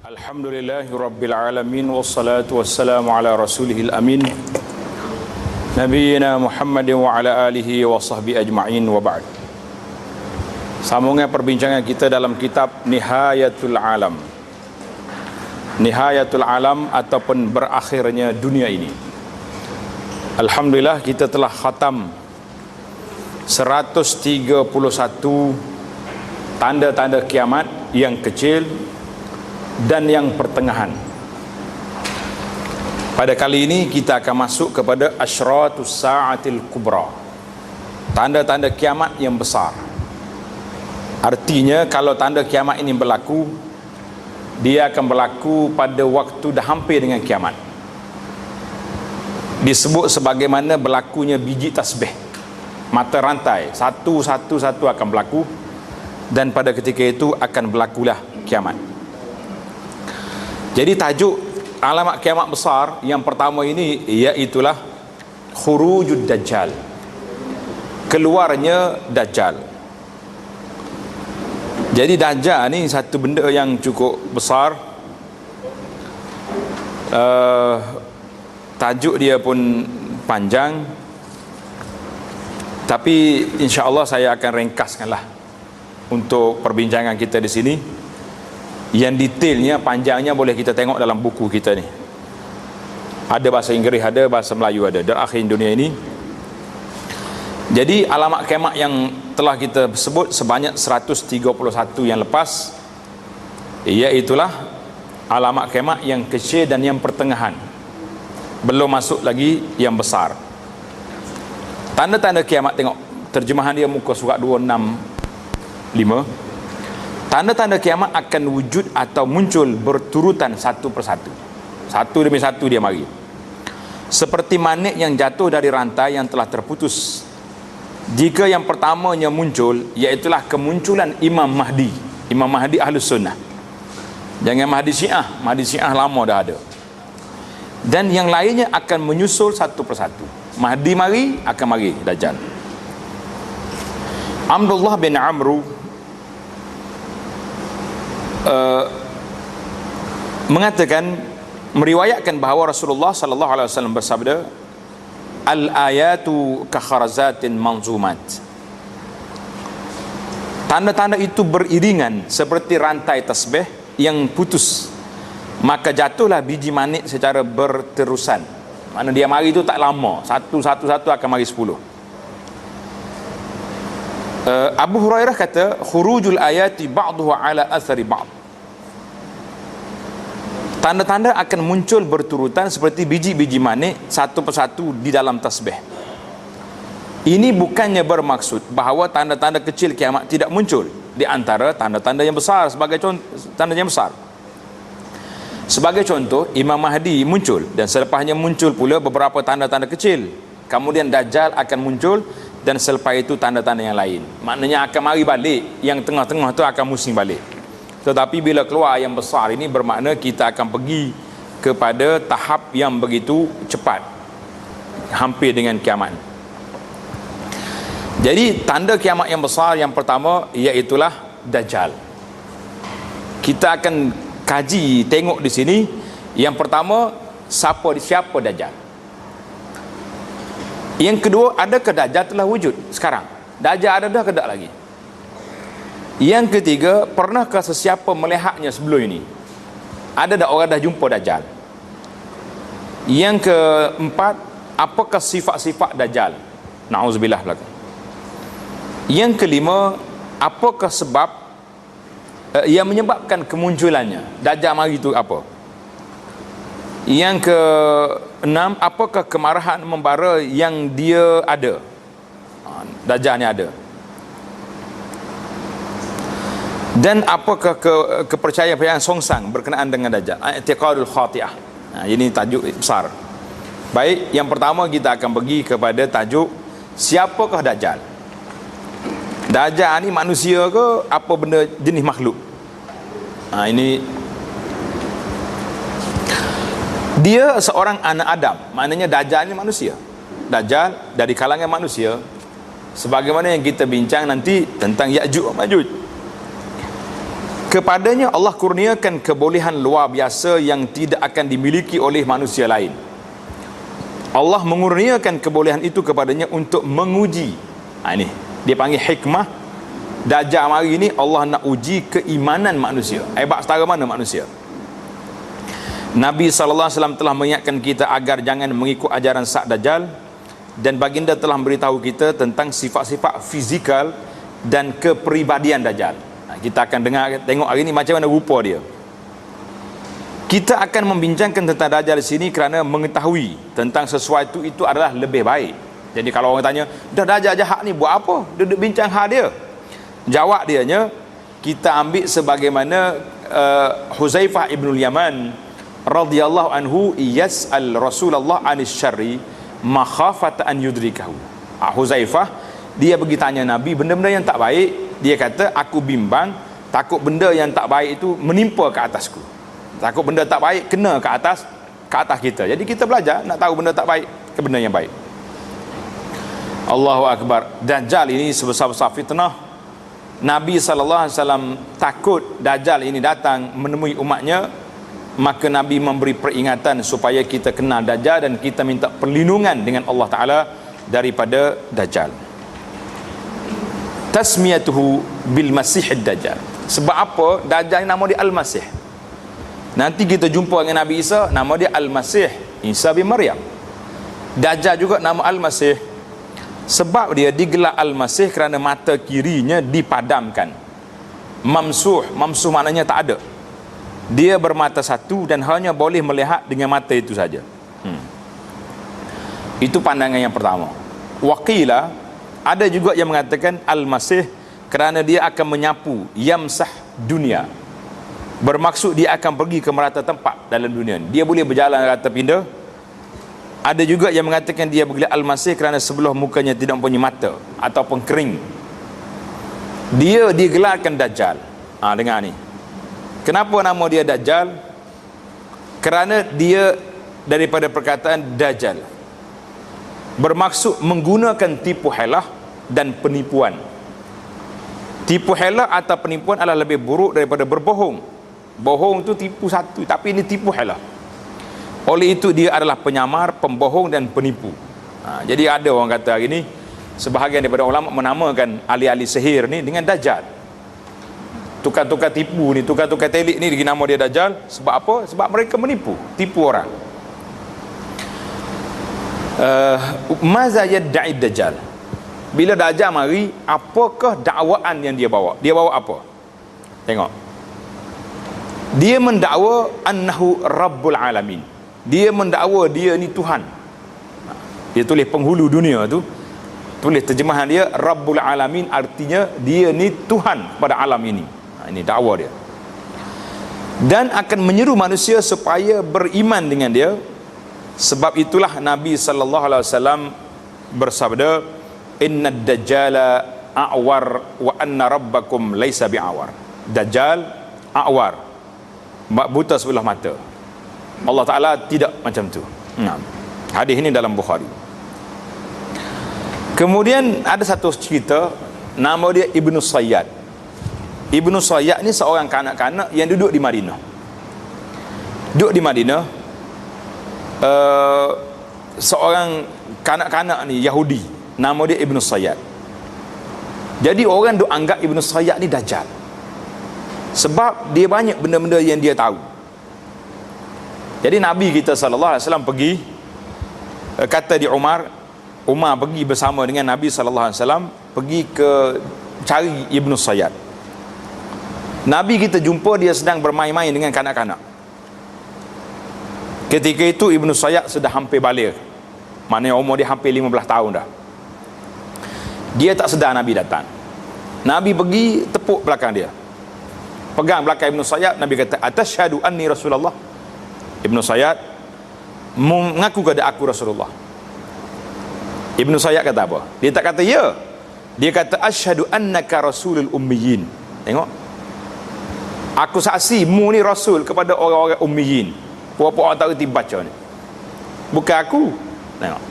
Alhamdulillahi Rabbil Alamin. Wassalatu wassalamu ala rasulihil amin Nabiyyina Muhammadin wa ala alihi wa sahbihi ajma'in wa ba'd. Sambungan perbincangan kita dalam kitab Nihayatul Alam. Nihayatul Alam ataupun berakhirnya dunia ini. Alhamdulillah kita telah khatam 131 tanda-tanda kiamat yang kecil dan yang pertengahan. Pada kali ini kita akan masuk kepada asyratus sa'atil kubra, tanda-tanda kiamat yang besar. Artinya kalau tanda kiamat ini berlaku, dia akan berlaku pada waktu dah hampir dengan kiamat. Disebut sebagaimana berlakunya biji tasbih, mata rantai, satu akan berlaku, dan pada ketika itu akan berlakulah kiamat. Jadi tajuk alamat kiamat besar yang pertama ini iaitulah khurujud dajjal, keluarnya dajjal. Jadi dajjal ni satu benda yang cukup besar. Tajuk dia pun panjang, tapi insya-Allah saya akan ringkaskanlah untuk perbincangan kita di sini. Yang detailnya, panjangnya boleh kita tengok dalam buku kita ni. Ada bahasa Inggeris, ada bahasa Melayu, ada dan akhir dunia ini. Jadi alamat kiamat yang telah kita sebut sebanyak 131 yang lepas, iaitulah alamat kiamat yang kecil dan yang pertengahan. Belum masuk lagi yang besar. Tanda-tanda kiamat, tengok terjemahan dia muka surat 265. Tanda-tanda kiamat akan wujud atau muncul berturutan satu persatu. Satu demi satu dia mari. Seperti manik yang jatuh dari rantai yang telah terputus. Jika yang pertamanya muncul, iaitulah kemunculan Imam Mahdi. Imam Mahdi Ahlus Sunnah. Jangan Mahdi Syiah. Mahdi Syiah lama dah ada. Dan yang lainnya akan menyusul satu persatu. Mahdi mari, akan mari Dajjal. Abdullah bin Amru mengatakan, meriwayatkan bahawa Rasulullah sallallahu alaihi wasallam bersabda, al-ayatu ka kharazatin manzumat. Tanda-tanda itu beriringan seperti rantai tasbih yang putus, maka jatuhlah biji manik secara berterusan. Mana dia mari itu tak lama, satu akan mari 10. Abu Hurairah kata, khurujul ayati ba'duhu ala athari ba'd. Tanda-tanda akan muncul berturutan seperti biji-biji manik satu persatu di dalam tasbih. Ini bukannya bermaksud bahawa tanda-tanda kecil kiamat tidak muncul di antara tanda-tanda yang besar. Sebagai contoh, tanda yang besar, sebagai contoh, Imam Mahdi muncul, dan selepasnya muncul pula beberapa tanda-tanda kecil. Kemudian Dajjal akan muncul, dan selepas itu tanda-tanda yang lain. Maknanya akan mari balik, yang tengah-tengah tu akan musing balik. Tetapi bila keluar yang besar ini, bermakna kita akan pergi kepada tahap yang begitu cepat, hampir dengan kiamat. Jadi tanda kiamat yang besar yang pertama iaitulah Dajjal. Kita akan kaji, tengok di sini. Yang pertama, siapa Dajjal. Yang kedua, adakah Dajjal telah wujud sekarang? Dajjal ada dah ke tak lagi? Yang ketiga, pernahkah sesiapa melihatnya sebelum ini? Ada tak orang dah jumpa Dajjal? Yang keempat, apakah sifat-sifat Dajjal? Na'udzubillah belakang. Yang kelima, apakah sebab yang menyebabkan kemunculannya? Dajjal mari itu apa? Yang keenam, apakah kemarahan membara yang dia ada? Dajjal ni ada. Dan apakah kepercayaan songsang berkenaan dengan Dajjal? I'tiqadul khati'ah. Ini tajuk besar. Baik, yang pertama kita akan pergi kepada tajuk siapakah Dajjal? Dajjal ni manusia ke apa benda jenis makhluk? Ini dia seorang anak Adam. Maknanya Dajjal ni manusia. Dajjal dari kalangan manusia, sebagaimana yang kita bincang nanti tentang Ya'juj wa Ma'juj. Kepadanya Allah kurniakan kebolehan luar biasa yang tidak akan dimiliki oleh manusia lain. Allah mengurniakan kebolehan itu kepadanya untuk menguji. Ini dia panggil hikmah. Dajjal mari ni Allah nak uji keimanan manusia. Hebat setara mana manusia. Nabi SAW telah mengingatkan kita agar jangan mengikut ajaran Sak Dajjal, dan baginda telah memberitahu kita tentang sifat-sifat fizikal dan kepribadian Dajjal. Kita akan tengok hari ini macam mana rupa dia. Kita akan membincangkan tentang Dajjal di sini kerana mengetahui tentang sesuatu itu adalah lebih baik. Jadi kalau orang tanya, dah Dajjal jahat ni buat apa? Duduk bincang hal dia. Jawab dianya, kita ambil sebagaimana Huzaifah ibn Yaman radhiyallahu anhu yas'al Rasulullah anis syarri makhafata an yudrikahu. Huzaifah dia pergi tanya Nabi benda-benda yang tak baik. Dia kata, aku bimbang takut benda yang tak baik itu menimpa ke atasku. Takut benda tak baik kena ke atas kita. Jadi kita belajar nak tahu benda tak baik ke benda yang baik. Allahu Akbar. Dajjal ini sebesar-besar fitnah. Nabi SAW takut Dajjal ini datang menemui umatnya, maka Nabi memberi peringatan supaya kita kenal Dajjal dan kita minta perlindungan dengan Allah Ta'ala daripada Dajjal. Tasmiyatuhu bil Masih Dajjal. Sebab apa Dajjal nama dia Al-Masih? Nanti kita jumpa dengan Nabi Isa, nama dia Al-Masih Isa bin Maryam. Dajjal juga nama Al-Masih sebab dia digelar Al-Masih kerana mata kirinya dipadamkan. Mamsuh maknanya tak ada. Dia bermata satu dan hanya boleh melihat dengan mata itu saja. Itu pandangan yang pertama. Waqila, ada juga yang mengatakan Al-Masih kerana dia akan menyapu, yamsah dunia, bermaksud dia akan pergi ke merata tempat dalam dunia. Dia boleh berjalan rata pindah. Ada juga yang mengatakan dia bergelar Al-Masih kerana sebelah mukanya tidak mempunyai mata ataupun kering. Dia digelarkan Dajjal. Dengar ni. Kenapa nama dia Dajjal? Kerana dia daripada perkataan Dajjal, bermaksud menggunakan tipu helah dan penipuan. Tipu helah atau penipuan adalah lebih buruk daripada berbohong. Bohong tu tipu satu, tapi ini tipu helah. Oleh itu dia adalah penyamar, pembohong dan penipu. Jadi ada orang kata hari ni, sebahagian daripada ulama menamakan ahli-ahli sihir ni dengan Dajjal. Tukar-tukar tipu ni, tukar-tukar telik ni digi nama dia Dajjal. Sebab apa? Sebab mereka menipu, tipu orang. Maza yadda'i Dajjal. Bila Dajjal mari, apakah dakwaan yang dia bawa? Dia bawa apa? Tengok. Dia mendakwa annahu rabbul alamin. Dia mendakwa dia ni Tuhan. Dia tulis penghulu dunia tu, tulis terjemahan dia rabbul alamin, artinya dia ni Tuhan pada alam ini. Ini dakwa dia. Dan akan menyeru manusia supaya beriman dengan dia. Sebab itulah Nabi SAW bersabda, innad dajjala a'war wa anna rabbakum laisa bi'awar. Dajjal a'war, buta sebelah mata. Allah Ta'ala tidak macam tu. Hadis ini dalam Bukhari. Kemudian ada satu cerita, nama dia Ibnu Sayyad. Ibnu Sayyad ni seorang kanak-kanak yang duduk di Madinah. Duduk di Madinah, seorang kanak-kanak ni Yahudi, nama dia Ibnu Sayyad. Jadi orang duk anggap Ibnu Sayyad ni Dajjal, sebab dia banyak benda-benda yang dia tahu. Jadi Nabi kita SAW pergi, kata di Umar pergi bersama dengan Nabi SAW pergi ke cari Ibnu Sayyad. Nabi kita jumpa dia sedang bermain-main dengan kanak-kanak. Ketika itu Ibnu Sayyad sudah hampir balik, maknanya umur dia hampir 15 tahun dah. Dia tak sedar Nabi datang. Nabi pergi tepuk belakang dia, pegang belakang Ibnu Sayyad. Nabi kata, atasyhadu anni Rasulullah. Ibnu Sayyad mengaku kepada aku Rasulullah. Ibnu Sayyad kata apa? Dia tak kata ya. Dia kata asyhadu annaka rasulul ummiyin. Tengok, aku saksi mu ni rasul kepada orang-orang ummiyin. Puak-puak orang tak reti baca ni, bukan aku. Tengok.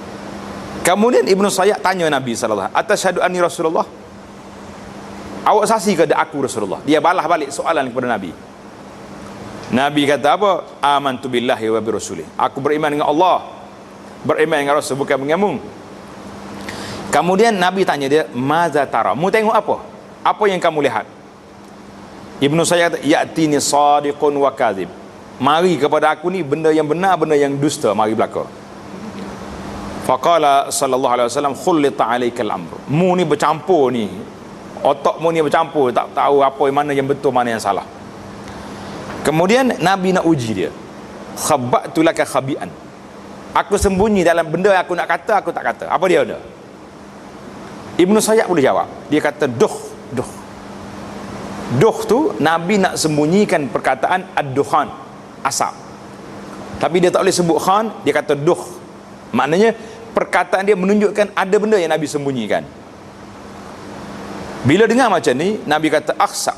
Kemudian Ibnu Sayyad tanya Nabi SAW, atasyhadu anni Rasulullah, awak saksi ke aku Rasulullah? Dia balas balik soalan kepada Nabi. Nabi kata apa? Amantu billahi wa bi rasulih. Aku beriman dengan Allah, beriman dengan Rasul, bukan denganmu. Kemudian Nabi tanya dia, maza tara? Mu tengok apa? Apa yang kamu lihat? Ibnu Sayyad kata, ya'tini sadiqun wa kadhib. Mari kepada aku ni benda yang benar, benda yang dusta mari belaka. Faqala sallallahu alaihi wasallam, khullita alaikal amr. Mu ni bercampur ni. Otakmu ni bercampur, tak tahu apa yang mana yang betul, mana yang salah. Kemudian Nabi nak uji dia. Khabbatu laka khabian. Aku sembunyi dalam benda yang aku nak kata, aku tak kata. Apa dia ada? Ibnu Sayyad boleh jawab. Dia kata duh. Duh tu Nabi nak sembunyikan perkataan ad-dukhan, asap. Tapi dia tak boleh sebut khan, dia kata duh. Maknanya perkataan dia menunjukkan ada benda yang Nabi sembunyikan. Bila dengar macam ni, Nabi kata akhsa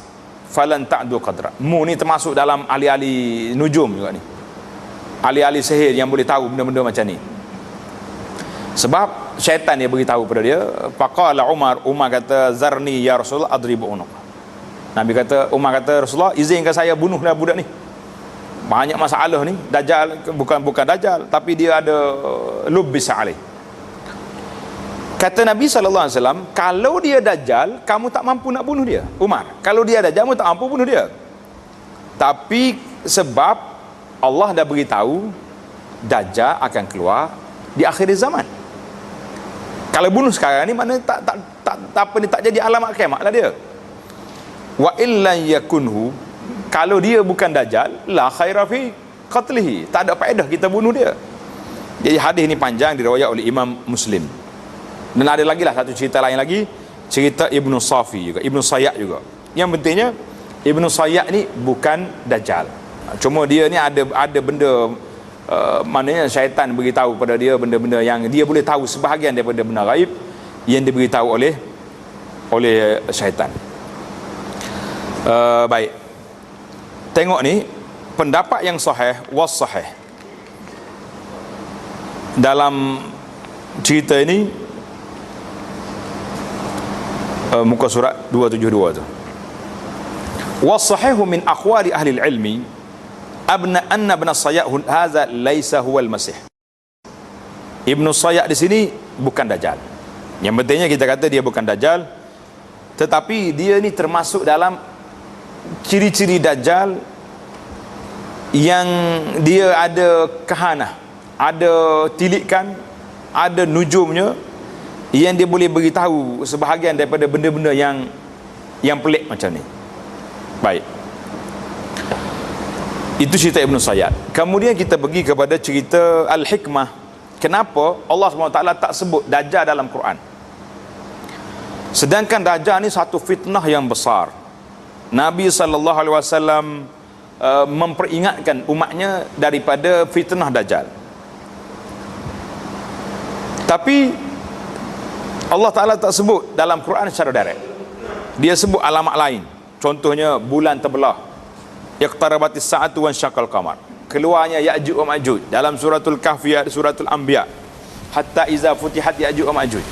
falan ta'du qadra. Mu ni termasuk dalam ahli-ahli nujum juga ni, ahli-ahli sihir yang boleh tahu benda-benda macam ni. Sebab syaitan dia beritahu pada dia. Faqala Umar kata zarni ya Rasulullah adribu unuq. Nabi kata, Umar kata, Rasulullah izinkan saya bunuhlah budak ni. Banyak masalah ni. Dajjal bukan Dajjal, tapi dia ada lubbis alaih. Kata Nabi SAW, kalau dia Dajjal, kamu tak mampu nak bunuh dia. Umar, kalau dia Dajjal, kamu tak mampu bunuh dia. Tapi sebab Allah dah beritahu Dajjal akan keluar di akhir zaman. Kalau bunuh sekarang ni, mana tak jadi alamat kiamat lah dia. Wa illa yakunhu, kalau dia bukan Dajjal, la khaira fi qatlihi, tak ada faedah kita bunuh dia. Jadi hadis ni panjang, diriwayat oleh Imam Muslim. Dan ada lagi lah satu cerita lain lagi, cerita Ibnu Safi juga, Ibnu Sayyad juga. Yang pentingnya Ibnu Sayyad ni bukan Dajjal. Cuma dia ni ada benda, maknanya syaitan beritahu pada dia benda-benda yang dia boleh tahu sebahagian daripada benda gaib yang diberitahu oleh syaitan. Baik. Tengok ni pendapat yang sahih was sahih. Dalam cerita ini muka surat 272 tu. Was-sahihu min aqwali ahli al-ilmi anna ibn Sayyad hadza laisa huwa al-masih. Ibnu Sayyad di sini bukan Dajjal. Yang pentingnya kita kata dia bukan Dajjal, tetapi dia ni termasuk dalam ciri-ciri Dajjal yang dia ada kahanah, ada tilikan, ada nujumnya, yang dia boleh beritahu sebahagian daripada benda-benda yang pelik macam ni. Baik, itu cerita Ibnu Sayyad. Kemudian kita pergi kepada cerita Al-Hikmah. Kenapa Allah SWT tak sebut Dajjal dalam Quran, sedangkan Dajjal ni satu fitnah yang besar. Nabi SAW memperingatkan umatnya daripada fitnah Dajjal. Tapi Allah Ta'ala tak sebut dalam Quran secara direct. Dia sebut alamat lain. Contohnya bulan terbelah, iqtarabatis sa'atu wan syaqal qamar, keluarnya Ya'juj wa Ma'juj dalam suratul Kahfi, suratul Anbiya, hatta iza futihat Ya'juj wa Ma'juj.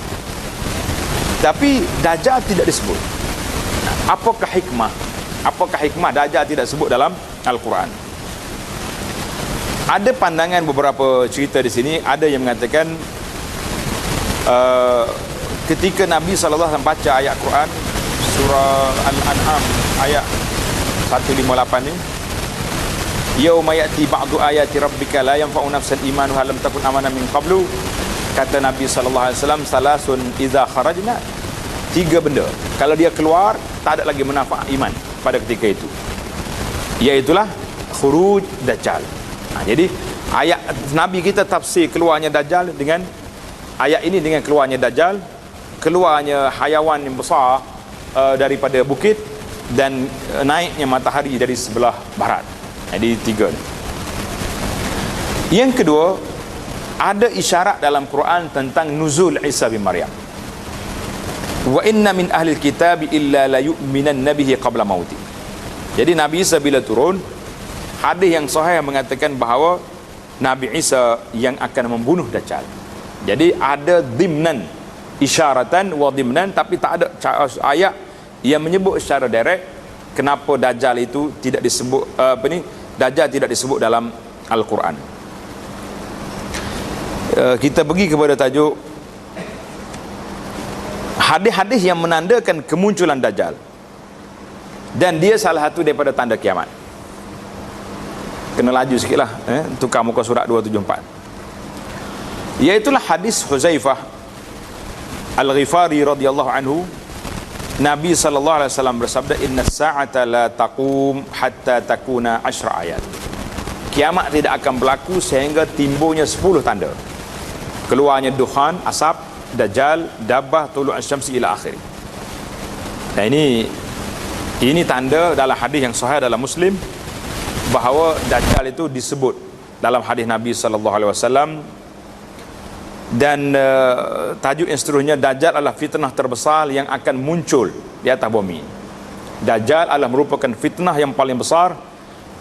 Tapi Dajjal tidak disebut. Apakah hikmah Dajjal tidak sebut dalam Al-Quran? Ada pandangan beberapa cerita di sini. Ada yang mengatakan ketika Nabi SAW baca ayat Quran surah Al-An'am ayat 158 ni, yauma ya'ti ba'du ayati rabbika la yanfa'u nafsan imanuha lam takun amana min qablu, kata Nabi SAW, salasun idza kharajna, tiga benda kalau dia keluar tak ada lagi manfaat iman pada ketika itu, iaitulah khuruj Dajjal. Jadi ayat Nabi kita tafsir keluarnya Dajjal dengan ayat ini, dengan keluarnya Dajjal, keluarnya hayawan yang besar daripada bukit, dan naiknya matahari dari sebelah barat. Jadi tiga ni. Yang kedua, ada isyarat dalam Quran tentang nuzul Isa bin Maryam. Wa inna min ahli kitab illa la yu'minan nabihi qabla mauti. Jadi Nabi Isa bila turun, hadis yang sahih mengatakan bahawa Nabi Isa yang akan membunuh Dajjal. Jadi ada dimnan, isyaratan wa dimnan, tapi tak ada ayat yang menyebut secara direct kenapa Dajjal itu tidak disebut Dajjal tidak disebut dalam Al-Quran. Kita pergi kepada tajuk hadis-hadis yang menandakan kemunculan Dajjal, dan dia salah satu daripada tanda kiamat. Kena laju sikit lah, tukar muka surat 274. Iaitulah hadis Huzaifah Al-Ghifari radhiyallahu anhu. Nabi sallallahu alaihi wasallam bersabda, inna sa'ata la taqum hatta takuna 10 ayat. Kiamat tidak akan berlaku sehingga timbulnya 10 tanda. Keluarnya dukhan, asap, Dajjal, Dabbah, tulu' asy-syamsi ila akhir. Nah, ini tanda dalam hadis yang sahih dalam Muslim bahawa Dajjal itu disebut dalam hadis Nabi sallallahu alaihi wasallam. Dan tajuk yang seterusnya, Dajjal adalah fitnah terbesar yang akan muncul di atas bumi. Dajjal adalah merupakan fitnah yang paling besar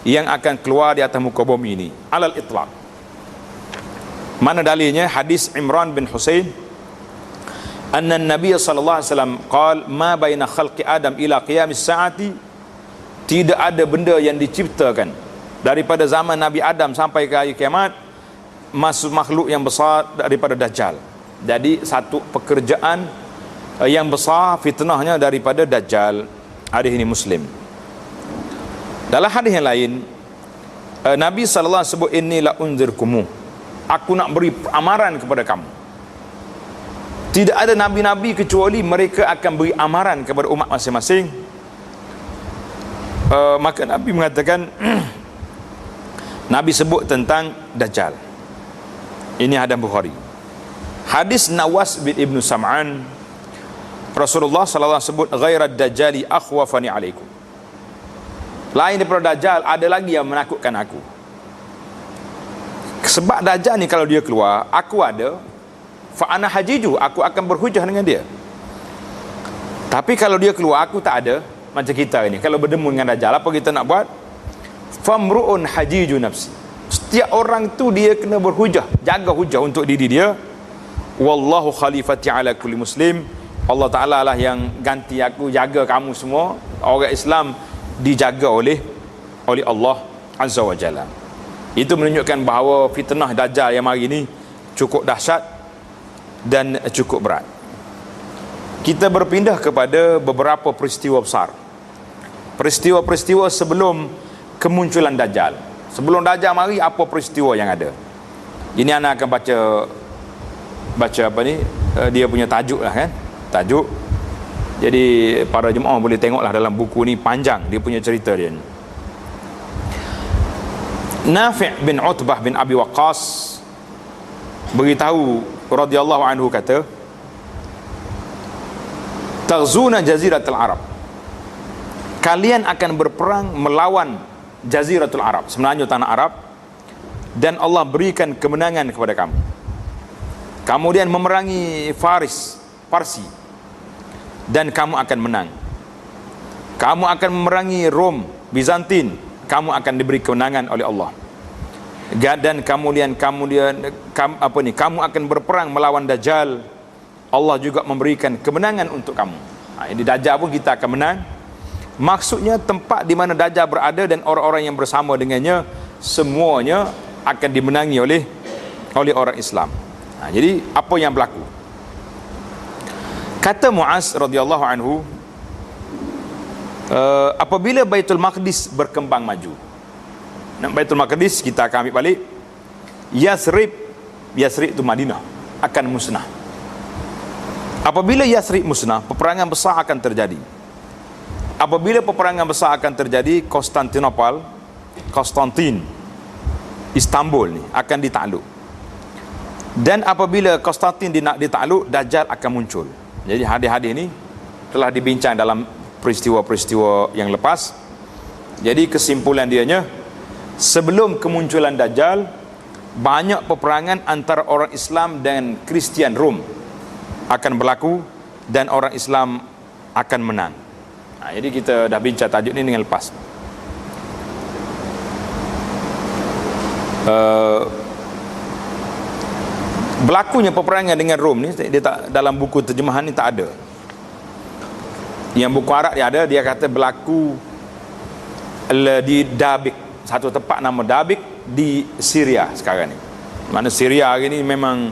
yang akan keluar di atas muka bumi ini alal itlaq. Mana dalilnya? Hadis Imran bin Husain, anna Nabi sallallahu alaihi wasallam qala ma baina khalqi Adam ila qiyamis saati, tidak ada benda yang diciptakan daripada zaman Nabi Adam sampai ke hari kiamat masuk makhluk yang besar daripada Dajjal. Jadi satu pekerjaan yang besar fitnahnya daripada Dajjal. Hadis ini Muslim. Dalam hadis yang lain, Nabi sallallahu alaihi wasallam sebut, inni la unzirkumu, aku nak beri amaran kepada kamu. Tidak ada nabi-nabi kecuali mereka akan beri amaran kepada umat masing-masing. Maka Nabi mengatakan Nabi sebut tentang Dajjal. Ini hadis Bukhari. Hadis Nawas bin Ibnu Sam'an, Rasulullah sallallahu alaihi wasallam sebut, ghairad dajjali akhwafani alaikum. Lain daripada Dajjal, ada lagi yang menakutkan aku. Sebab Dajjal ni kalau dia keluar, aku ada, fa ana hajiju, aku akan berhujah dengan dia. Tapi kalau dia keluar, aku tak ada. Macam kita ni, kalau bertemu dengan Dajjal, apa kita nak buat? Famru'un hajiju nafsi. Setiap orang tu dia kena berhujah, jaga hujah untuk diri dia. Wallahu khalifati ala kulli muslim, Allah Ta'ala lah yang ganti aku, jaga kamu semua. Orang Islam dijaga oleh Allah Azza wa Jalla. Itu menunjukkan bahawa fitnah Dajjal yang hari ini cukup dahsyat dan cukup berat. Kita berpindah kepada beberapa peristiwa besar, peristiwa-peristiwa sebelum kemunculan Dajjal. Sebelum Dajjal mari, apa peristiwa yang ada? Ini anak akan baca apa ni, dia punya tajuk lah kan, tajuk. Jadi para jemaah boleh tengoklah dalam buku ni, panjang dia punya cerita dia ni. Nafi' bin Utbah bin Abi Waqqas beritahu radhiyallahu anhu, kata, taghzuna jaziratul Arab, kalian akan berperang melawan Jaziratul Arab, sebenarnya tanah Arab, dan Allah berikan kemenangan kepada kamu. Kemudian memerangi Parsi, dan kamu akan menang. Kamu akan memerangi Rom, Bizantin, kamu akan diberi kemenangan oleh Allah. Dan kamu akan berperang melawan Dajjal, Allah juga memberikan kemenangan untuk kamu. Ini Dajjal pun kita akan menang. Maksudnya tempat di mana Dajjal berada dan orang-orang yang bersama dengannya, semuanya akan dimenangi oleh orang Islam. Jadi apa yang berlaku? Kata Muaz radhiyallahu anhu, apabila Baitul Maqdis berkembang maju, Baitul Maqdis kita akan ambil balik, Yathrib itu Madinah, akan musnah. Apabila Yathrib musnah, peperangan besar akan terjadi. Apabila peperangan besar akan terjadi, Istanbul ni akan ditakluk. Dan apabila Konstantin ditakluk, Dajjal akan muncul. Jadi hadis-hadis ni telah dibincang dalam peristiwa-peristiwa yang lepas. Jadi kesimpulan dianya, sebelum kemunculan Dajjal, banyak peperangan antara orang Islam dan Kristian Rom akan berlaku, dan orang Islam akan menang. Jadi kita dah bincang tajuk ni dengan lepas. Berlakunya peperangan dengan Rom ni, dia tak, dalam buku terjemahan ni tak ada. Yang buku Arab dia ada, dia kata berlaku di Dabik, satu tempat nama Dabik di Syria sekarang ni. Mana Syria hari ni memang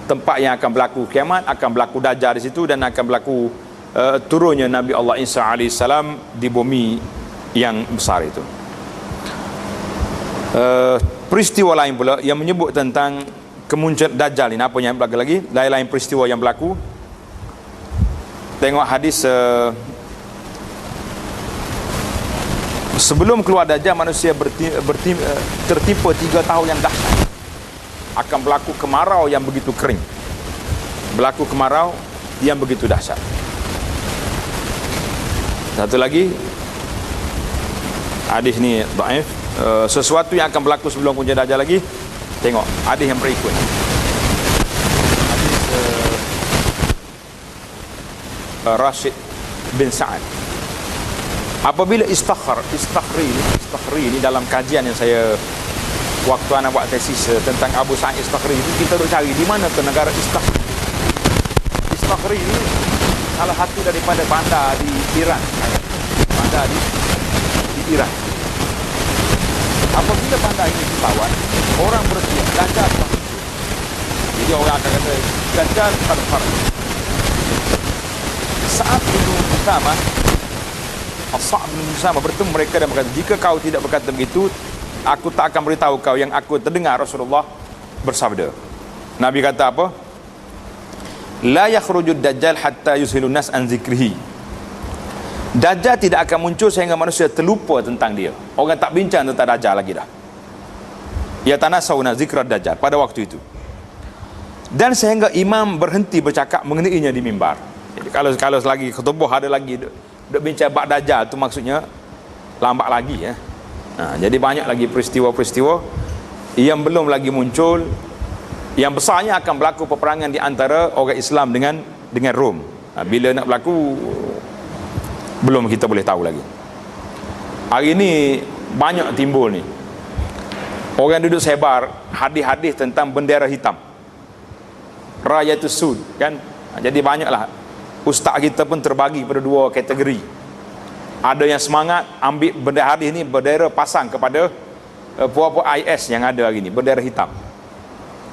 tempat yang akan berlaku kiamat, akan berlaku Dajjal di situ, dan akan berlaku turunnya Nabi Allah Isa alaihissalam di bumi yang besar itu. Peristiwa lain pula yang menyebut tentang kemunculan Dajjal ini, apa yang berlaku lagi, lain-lain peristiwa yang berlaku. Tengok hadis sebelum keluar Dajjal, manusia tertimpa 3 tahun yang dahsyat. Akan berlaku kemarau yang begitu kering, berlaku kemarau yang begitu dahsyat. Satu lagi hadis ni dhaif, sesuatu yang akan berlaku sebelum kemunculan Dajjal lagi. Tengok hadis yang berikut. Rashid bin Sa'ad, apabila istakhri ini dalam kajian yang saya waktu anak buat tesis tentang Abu Sa'id Istakhri itu, kita duk cari di mana ke negara Istakhri. Istakhri ini salah satu daripada bandar di Iran, bandar di Iran. Apabila bandar ini ditawan, orang bersiap Dajjal akan muncul. Jadi orang akan kata Dajjal qad kharaj. Sa'ad bin Musamah, As-Sa'd bin Musamah bertemu mereka dan berkata, jika kau tidak berkata begitu, aku tak akan beritahu kau yang aku terdengar Rasulullah bersabda. Nabi kata apa? La yakhrujud Dajjal hatta yushilun nas an zikrihi. Dajjal tidak akan muncul sehingga manusia terlupa tentang dia. Orang tak bincang tentang Dajjal lagi dah. Ya tanasawna zikra Dajjal pada waktu itu. Dan sehingga imam berhenti bercakap mengenainya di mimbar. Jadi kalau lagi khutbah ada lagi duk bincang bab Dajjal, tu maksudnya lambat lagi ya. Nah, jadi banyak lagi peristiwa-peristiwa yang belum lagi muncul. Yang besarnya akan berlaku peperangan di antara orang Islam dengan Rom. Nah, bila nak berlaku belum kita boleh tahu lagi. Hari ini banyak timbul ni, orang duduk sebar hadis-hadis tentang bendera hitam, Rayatus Sud kan. Jadi banyaklah ustaz kita pun terbagi pada 2 kategori. Ada yang semangat ambil bendera hadis ni, bendera pasang kepada puak-puak IS yang ada hari ni, bendera hitam.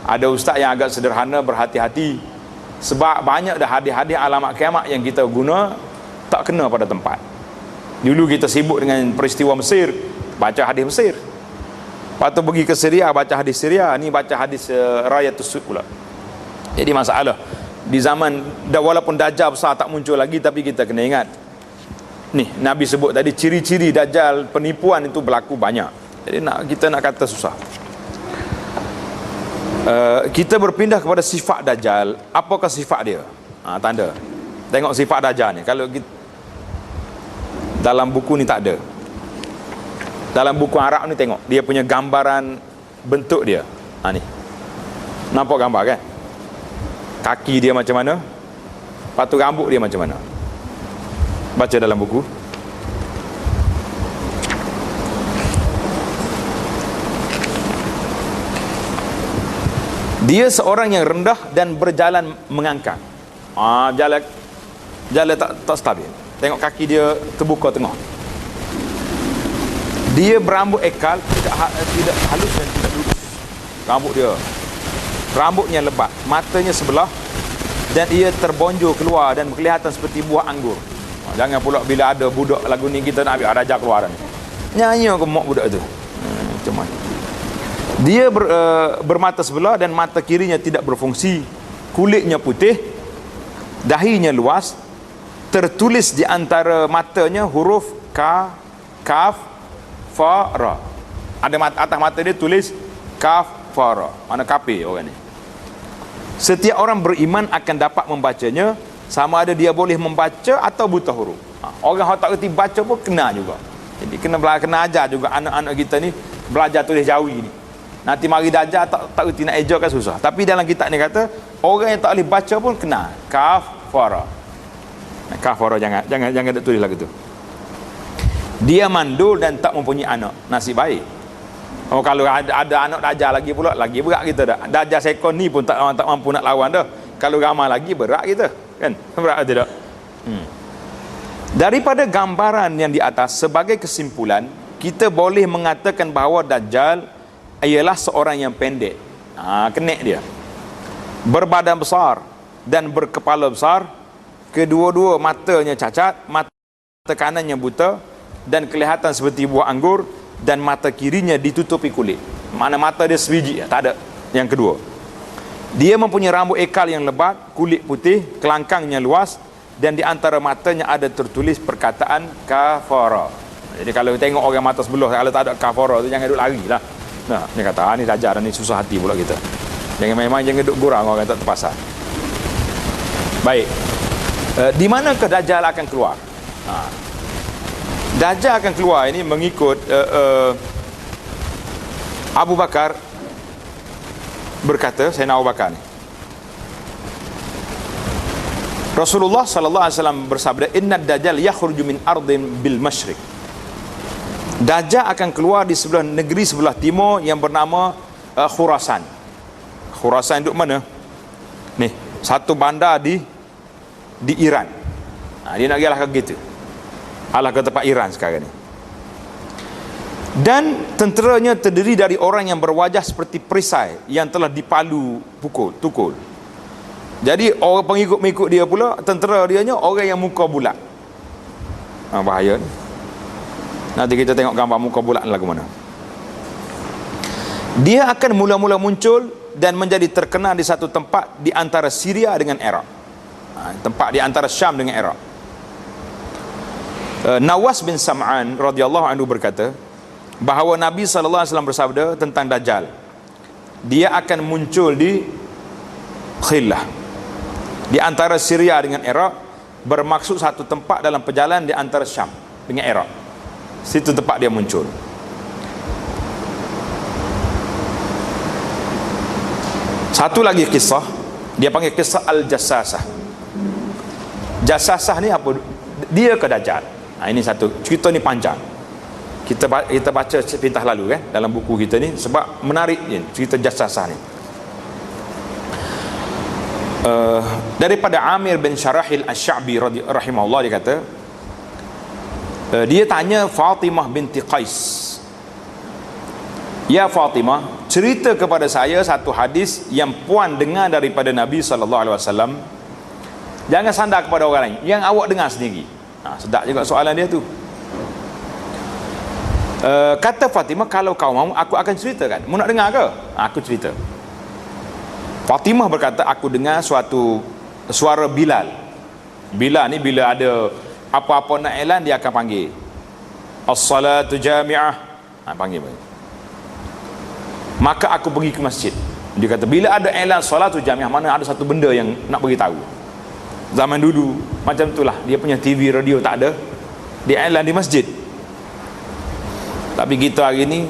Ada ustaz yang agak sederhana, berhati-hati, sebab banyak dah hadis-hadis alamat kiamat yang kita guna tak kena pada tempat. Dulu kita sibuk dengan peristiwa Mesir, baca hadis Mesir. Lepas tu pergi ke Syria, baca hadis Syria. Ni baca hadis Rayatus Sud pula. Jadi masalah di zaman dah, walaupun Dajjal besar tak muncul lagi, tapi kita kena ingat ni, Nabi sebut tadi ciri-ciri Dajjal, penipuan itu berlaku banyak. Jadi kita nak kata susah. Kita berpindah kepada sifat Dajjal. Apakah sifat dia? Tanda. Tengok sifat Dajjal ni. Kalau kita, dalam buku ni tak ada. Dalam buku Arab ni tengok, dia punya gambaran bentuk dia. Ni. Nampak gambar kan? Kaki dia macam mana? Lepas tu rambut dia macam mana? Baca dalam buku. Dia seorang yang rendah dan berjalan mengangkang. Jalan tak stabil. Tengok kaki dia terbuka tengah. Dia berambut ekal, tidak halus dan tidak lurus. Rambutnya lebat, matanya sebelah, dan ia terbonjol keluar dan kelihatan seperti buah anggur. Jangan pula bila ada budak lagu ni kita nak ambil Dajjal keluar ni. Nyanyi ke mak budak tu. Macam mana? Dia bermata sebelah dan mata kirinya tidak berfungsi. Kulitnya putih, dahinya luas, tertulis di antara matanya huruf kaf, fa, ra. Ada atas mata dia tulis kaf, fa, ra. Mana kafir orang ni. Setiap orang beriman akan dapat membacanya, sama ada dia boleh membaca atau buta huruf. Orang yang tak kerti baca pun kena juga. Jadi kena ajar juga anak-anak kita ni belajar tulis Jawi ni. Nanti mari Dajjal tak kerti nak ejak kan susah. Tapi dalam kitab ni kata orang yang tak boleh baca pun kena kafara. Kafara jangan tulis lagu tu. Dia mandul dan tak mempunyai anak. Nasib baik. Kalau ada anak Dajjal lagi pula, lagi berat kita dah. Dajjal sekon ni pun tak mampu nak lawan dah. Kalau ramai lagi berat kita, kan? Berat tidak? Daripada gambaran yang di atas, sebagai kesimpulan, kita boleh mengatakan bahawa Dajjal ialah seorang yang pendek, kenek dia, berbadan besar dan berkepala besar, kedua-dua matanya cacat, mata kanannya buta dan kelihatan seperti buah anggur, dan mata kirinya ditutupi kulit. Mana mata dia sebiji, tak ada. Yang kedua, dia mempunyai rambut ekal yang lebat, kulit putih, kelangkangnya luas, dan di antara matanya ada tertulis perkataan kafara. Jadi kalau tengok orang mata sebelah, kalau tak ada kafara tu jangan duduk lari lah. Nah, dia kata, ni Dajjal, ni susah hati pula kita. Jangan main-main, jangan duduk gurang orang tak terpasar. Baik, di manakah Dajjal akan keluar? Dajjal akan keluar ini mengikut Abu Bakar berkata, Sayyidina Abu Bakar ni, Rasulullah sallallahu alaihi wasallam bersabda, "Inna Dajjal yakhruju min ardin bil masyriq." Dajjal akan keluar di sebelah negeri sebelah timur yang bernama Khurasan. Khurasan duduk mana? Ni, satu bandar di Iran. Dia nak pergi ke gitu. Alah ke tempat Iran sekarang ni. Dan tenteranya terdiri dari orang yang berwajah seperti perisai yang telah dipalu tukul. Jadi orang pengikut-pengikut dia pula, tentera dianya orang yang muka bulat. Bahaya ni. Nanti kita tengok gambar muka bulat lagu mana. Dia akan mula-mula muncul dan menjadi terkenal di satu tempat di antara Syria dengan Iraq. Tempat di antara Syam dengan Iraq. Nawas bin Sam'an radhiyallahu anhu berkata bahawa Nabi sallallahu alaihi wasallam bersabda tentang Dajjal, dia akan muncul di Khillah, di antara Syria dengan Iraq, bermaksud satu tempat dalam perjalanan di antara Syam dengan Iraq. Situ tempat dia muncul. Satu lagi kisah, dia panggil kisah Al-Jassasah. Jassasah ni apa? Dia ke Dajjal. Ini satu cerita ni panjang. Kita baca sepintas lalu dalam buku kita ni, sebab menarik ni cerita Jassasah ni. Daripada Amir bin Syarahil Asy-Sya'bi rahimahullah, dia kata, dia tanya Fatimah binti Qais, "Ya Fatimah, cerita kepada saya satu hadis yang puan dengar daripada Nabi SAW. Jangan sandar kepada orang lain, yang awak dengar sendiri." Sedap juga soalan dia tu. Kata Fatimah, "Kalau kau mahu, aku akan ceritakan. Mu nak dengar ke?" Aku cerita. Fatimah berkata, "Aku dengar suatu suara Bilal. Bilal ni bila ada apa-apa nak elan, dia akan panggil, As-salatu jami'ah." Panggil. Maka aku pergi ke masjid. Dia kata, bila ada elan salatu jami'ah, mana ada satu benda yang nak beritahu. Zaman dulu macam itulah, dia punya TV, radio tak ada, dia elan di masjid. Tapi kita hari ni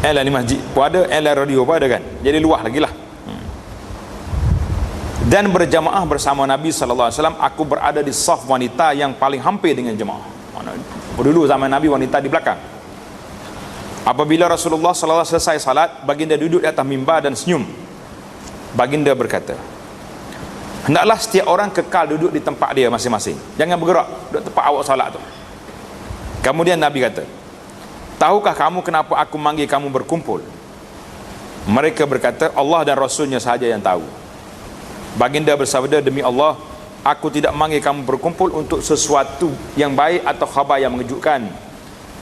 elan di masjid pun ada, elan radio pun ada kan. Jadi luah lagi lah. Dan berjamaah bersama Nabi SAW, aku berada di saf wanita yang paling hampir dengan jemaah. Dulu zaman Nabi, wanita di belakang. Apabila Rasulullah SAW selesai salat, baginda duduk di atas mimbar dan senyum. Baginda berkata, "Hendaklah setiap orang kekal duduk di tempat dia masing-masing. Jangan bergerak duduk tempat awak salat tu." Kemudian Nabi kata, "Tahukah kamu kenapa aku manggil kamu berkumpul?" Mereka berkata, "Allah dan Rasulnya sahaja yang tahu." Baginda bersabda, "Demi Allah, aku tidak manggil kamu berkumpul untuk sesuatu yang baik atau khabar yang mengejutkan.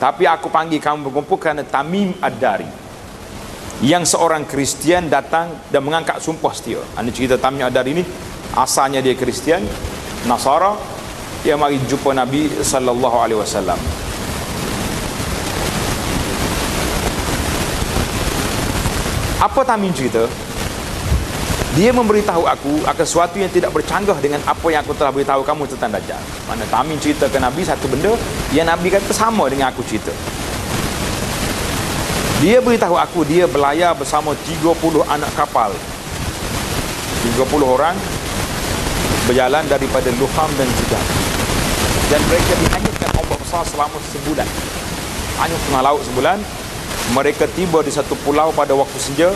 Tapi aku panggil kamu berkumpul kerana Tamim Ad-Dari, yang seorang Kristian datang dan mengangkat sumpah setia." Ini cerita Tamim Ad-Dari ini, asalnya dia Kristian, Nasara. Dia mari jumpa Nabi sallallahu alaihi wasallam. Apa Tamim cerita? Dia memberitahu aku akan sesuatu yang tidak bercanggah dengan apa yang aku telah beritahu kamu tentang Dajjal. Mana Tamim cerita ke Nabi satu benda yang Nabi kata sama dengan aku cerita. Dia beritahu aku dia berlayar bersama 30 anak kapal. 30 orang berjalan daripada Luham dan Jeddah. Dan mereka dihanyutkan ombak besar selama sebulan. Hanyut tengah laut sebulan. Mereka tiba di satu pulau pada waktu senja.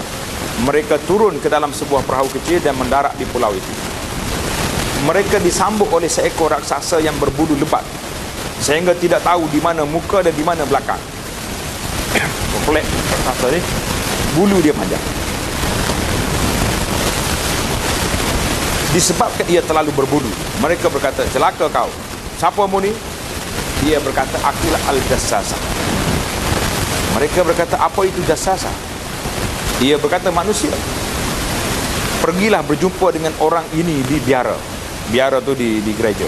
Mereka turun ke dalam sebuah perahu kecil dan mendarat di pulau itu. mereka disambut oleh seekor raksasa yang berbulu lebat sehingga tidak tahu di mana muka dan di mana belakang. Pelik raksasa ni, bulu dia panjang. Disebabkan ia terlalu berbulu, mereka berkata, celaka kau. Siapa mu ni? Dia berkata, akulah Al-Jassasa. Mereka berkata, apa itu Jassasa? Dia berkata, manusia. Pergilah berjumpa dengan orang ini di biara. Biara tu di gereja.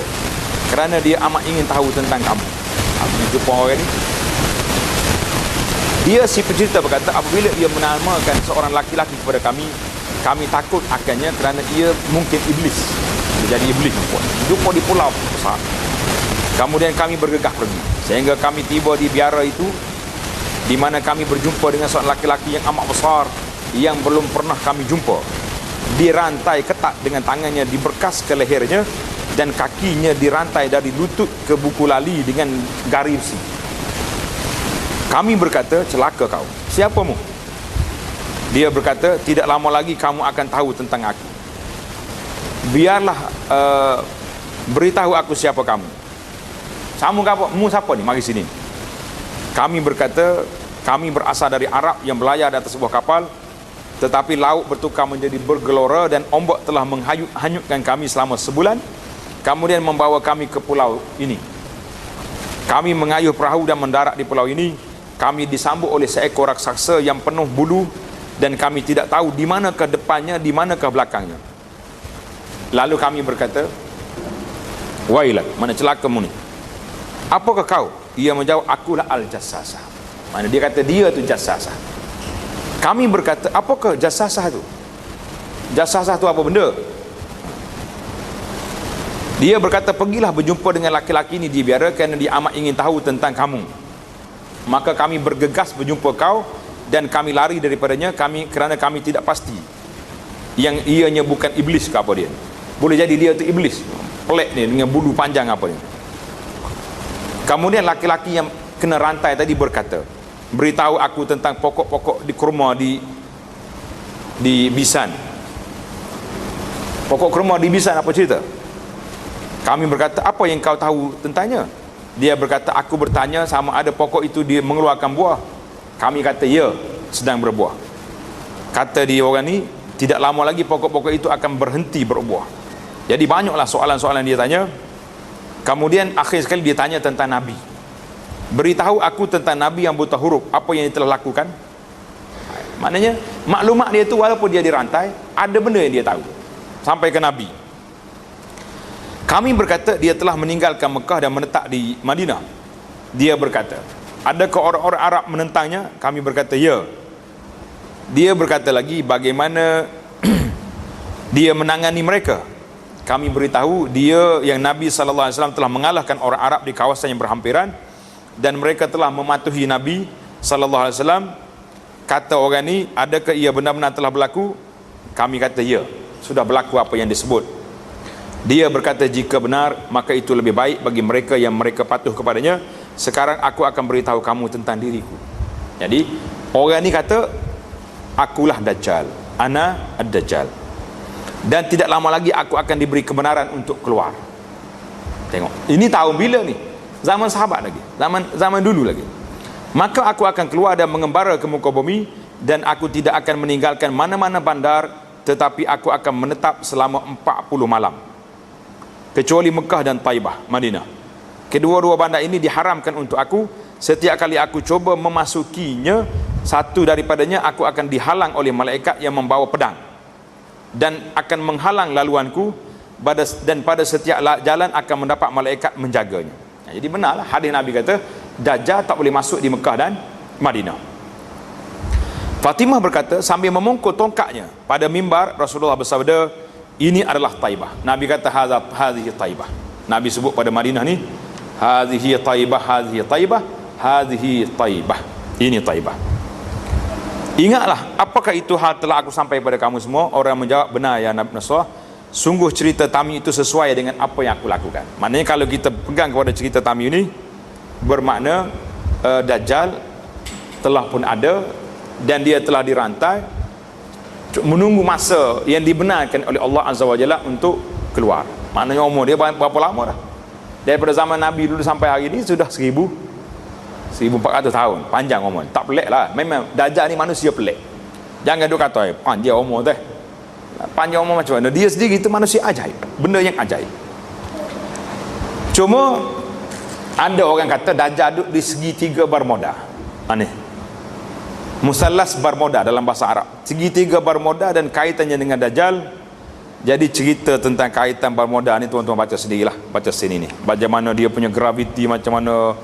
Kerana dia amat ingin tahu tentang kamu. Aku jumpa orang ni. Dia si pencerita berkata, apabila ia menamakan seorang laki-laki kepada kami takut akannya kerana ia mungkin iblis. Dia jadi iblis. Jumpa di pulau besar. Kemudian kami bergegas pergi. Sehingga kami tiba di biara itu, di mana kami berjumpa dengan seorang laki-laki yang amat besar, yang belum pernah kami jumpa. Dirantai ketat dengan tangannya diberkas ke lehernya, dan kakinya dirantai dari lutut ke buku lali dengan garis besi. Kami berkata, celaka kau. Siapamu? Dia berkata, tidak lama lagi kamu akan tahu tentang aku. Biarlah beritahu aku siapa kamu. Kamu siapa ni? Mari sini. Kami berkata, kami berasal dari Arab yang berlayar di atas sebuah kapal, tetapi laut bertukar menjadi bergelora dan ombak telah menghanyutkan kami selama sebulan, kemudian membawa kami ke pulau ini. Kami mengayuh perahu dan mendarat di pulau ini. Kami disambut oleh seekor raksasa yang penuh bulu, dan kami tidak tahu di manakah depannya, di manakah belakangnya. Lalu kami berkata, wailat, mana celakamu ni? Apakah kau? Ia menjawab, akulah Al-Jassasa. Mana dia kata dia tu Jassasa. Kami berkata, apakah Jassasa tu? Jassasa tu apa benda? Dia berkata, pergilah berjumpa dengan laki-laki ini di biara kerana dia amat ingin tahu tentang kamu. Maka kami bergegas berjumpa kau, dan kami lari daripadanya kerana kami tidak pasti yang ianya bukan iblis ke apa dia. Boleh jadi dia tu iblis, pelik ni dengan bulu panjang apa ni. Kemudian laki-laki yang kena rantai tadi berkata, beritahu aku tentang pokok-pokok di kurma di Bisan. Pokok kurma di Bisan apa cerita? Kami berkata, apa yang kau tahu tentangnya? Dia berkata, aku bertanya sama ada pokok itu dia mengeluarkan buah. Kami kata, ya, sedang berbuah. Kata dia orang ni, tidak lama lagi pokok-pokok itu akan berhenti berbuah. Jadi banyaklah soalan-soalan dia tanya. Kemudian akhir sekali dia tanya tentang Nabi. Beritahu aku tentang Nabi yang buta huruf, apa yang dia telah lakukan. Maknanya maklumat dia tu walaupun dia dirantai, ada benda yang dia tahu sampai ke Nabi. Kami berkata, dia telah meninggalkan Mekah dan menetap di Madinah. Dia berkata, adakah orang-orang Arab menentangnya? Kami berkata, ya. Dia berkata lagi, bagaimana dia menangani mereka? Kami beritahu dia yang Nabi SAW telah mengalahkan orang Arab di kawasan yang berhampiran, dan mereka telah mematuhi Nabi SAW. Kata orang ni, adakah ia benar-benar telah berlaku? Kami kata, ya, sudah berlaku apa yang disebut. Dia berkata, jika benar, maka itu lebih baik bagi mereka yang mereka patuh kepadanya. Sekarang aku akan beritahu kamu tentang diriku. Jadi orang ni kata, akulah Dajjal, ana ad-Dajjal, dan tidak lama lagi aku akan diberi kebenaran untuk keluar. Tengok, ini tahun bila ni? Zaman sahabat lagi, zaman dulu lagi. Maka aku akan keluar dan mengembara ke muka bumi, dan aku tidak akan meninggalkan mana-mana bandar, tetapi aku akan menetap selama 40 malam, kecuali Mekah dan Taibah, Madinah. Kedua-dua bandar ini diharamkan untuk aku. Setiap kali aku coba memasukinya, satu daripadanya aku akan dihalang oleh malaikat yang membawa pedang, dan akan menghalang laluanku, dan pada setiap jalan akan mendapat malaikat menjaganya. Jadi benarlah hadis Nabi kata, Dajjal tak boleh masuk di Mekah dan Madinah. Fatimah berkata, sambil memungkul tongkatnya pada mimbar, Rasulullah bersabda, ini adalah Taibah. Nabi kata, hadhihi Taibah. Nabi sebut pada Madinah ni, hadhihi Taibah, hadhihi Taibah, hadhihi Taibah. Ini Taibah. Ingatlah, apakah itu hal telah aku sampai pada kamu semua? Orang menjawab, benar ya Nabi Nasrullah. Sungguh cerita Tamim itu sesuai dengan apa yang aku lakukan. Maknanya kalau kita pegang kepada cerita Tamim ini, bermakna Dajjal telah pun ada, dan dia telah dirantai, menunggu masa yang dibenarkan oleh Allah Azza wa Jalla untuk keluar. Maknanya umur dia berapa lama dah? Daripada zaman Nabi dulu sampai hari ini sudah 1400 tahun. Panjang umur. Tak pelik lah. Memang Dajjal ni manusia pelik. Jangan duk kata panjang umur teh. Panjang umur macam mana? Dia sendiri itu manusia ajaib. Benda yang ajaib. Cuma ada orang kata Dajjal duduk di segitiga Bermuda. Aneh. Musallas Bermuda dalam bahasa Arab. Segitiga Bermuda dan kaitannya dengan Dajjal. Jadi cerita tentang kaitan Bermuda ni tuan-tuan baca sendirilah, baca sini ni. Bagaimana dia punya graviti, macam mana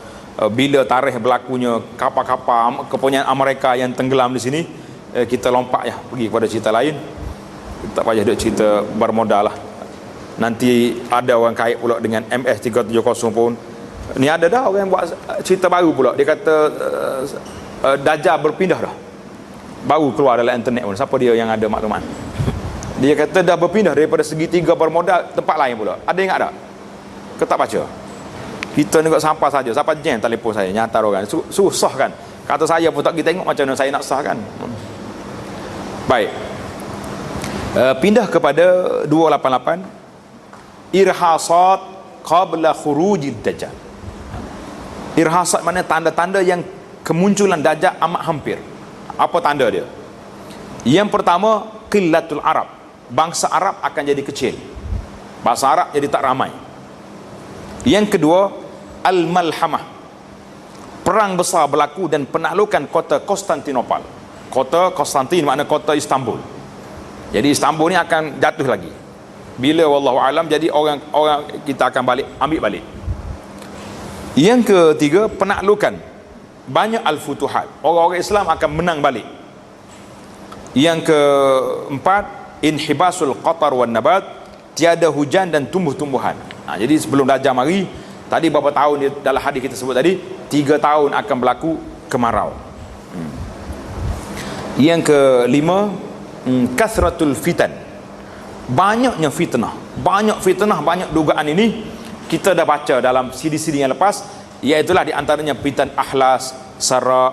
bila tarikh berlakunya kapal-kapal kepunyaan Amerika yang tenggelam di sini. Kita lompat ya, pergi kepada cerita lain. Tak payah duk cerita Bermuda lah. Nanti ada orang kait pula dengan MS-370 pun. Ni ada dah orang yang buat cerita baru pula. Dia kata Dajjal berpindah dah. Baru keluar dalam internet pun. Siapa dia yang ada maklumat? Dia kata dah berpindah daripada segitiga Bermuda tempat lain pula. Ada ingat tak? Kau tak baca? Kita ni kat sampah saja. Siapa jam telefon saya nyata orang. Susah kan? Kata saya pun tak kita tengok macam mana saya nak sah kan. Baik. Pindah kepada 288. Irhasat qabla khurujid Dajjal. Irhasat mana tanda-tanda yang kemunculan Dajjal amat hampir. Apa tanda dia? Yang pertama, qillatul Arab. Bangsa Arab akan jadi kecil. Bangsa Arab jadi tak ramai. Yang kedua, al-malhamah. Perang besar berlaku dan penaklukan kota Konstantinopel. Kota Konstantin makna kota Istanbul. Jadi Istanbul ni akan jatuh lagi. Bila wallahu alam, jadi orang kita akan ambil balik. Yang ketiga, penaklukan. Banyak al-futuhat. Orang-orang Islam akan menang balik. Yang keempat, inhibasul qatar wan nabat, tiada hujan dan tumbuh-tumbuhan. Jadi sebelum Dajjal mari, tadi berapa tahun dia, dalam hadis kita sebut tadi 3 tahun akan berlaku kemarau. Yang kelima, kasratul fitan. Banyaknya fitnah, banyak dugaan. Ini kita dah baca dalam CD-CD yang lepas, iaitulah di antaranya fitan ahlas, sara,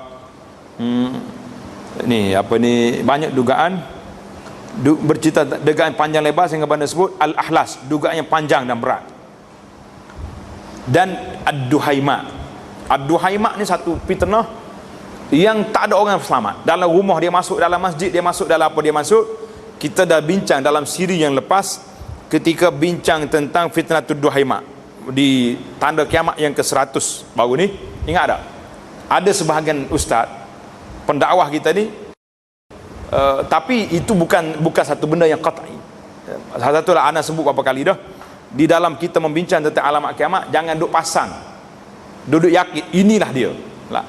banyak dugaan. Bercerita dugaan panjang lebar sehingga benda sebut al-ahlas, dugaan yang panjang dan berat. Dan ad-duhaima. Ad-duhaima ni satu fitnah yang tak ada orang selamat. Dalam rumah dia masuk, dalam masjid dia masuk, dalam apa dia masuk. Kita dah bincang dalam siri yang lepas ketika bincang tentang fitnatul duhaima di tanda kiamat yang ke-100 baru ni. Ingat tak? Ada sebahagian ustaz pendakwah kita ni, tapi itu bukan satu benda yang qat'i. Salah satulah ana sebut beberapa kali dah, di dalam kita membincang tentang alamat kiamat, jangan duk pasang, duduk yakin inilah dia lah.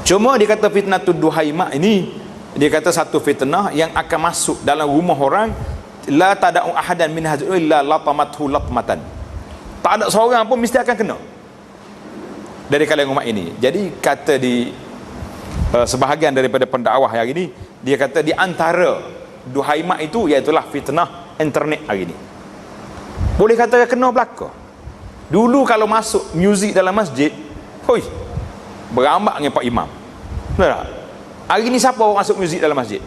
Cuma dia kata fitnatul duhaima ini, dia kata satu fitnah yang akan masuk dalam rumah orang. La tada'u ahadan min hazil illa latamathu latmatan. Tak ada seorang pun mesti akan kena dari kalangan umat ini. Jadi kata di sebahagian daripada pendakwah hari ini, dia kata di antara duhaima itu iaitulah fitnah internet hari ini. Boleh kata kena belaka. Dulu kalau masuk muzik dalam masjid, hoi, berambak dengan Pak Imam. Betul tak? Hari ini siapa orang masuk muzik dalam masjid?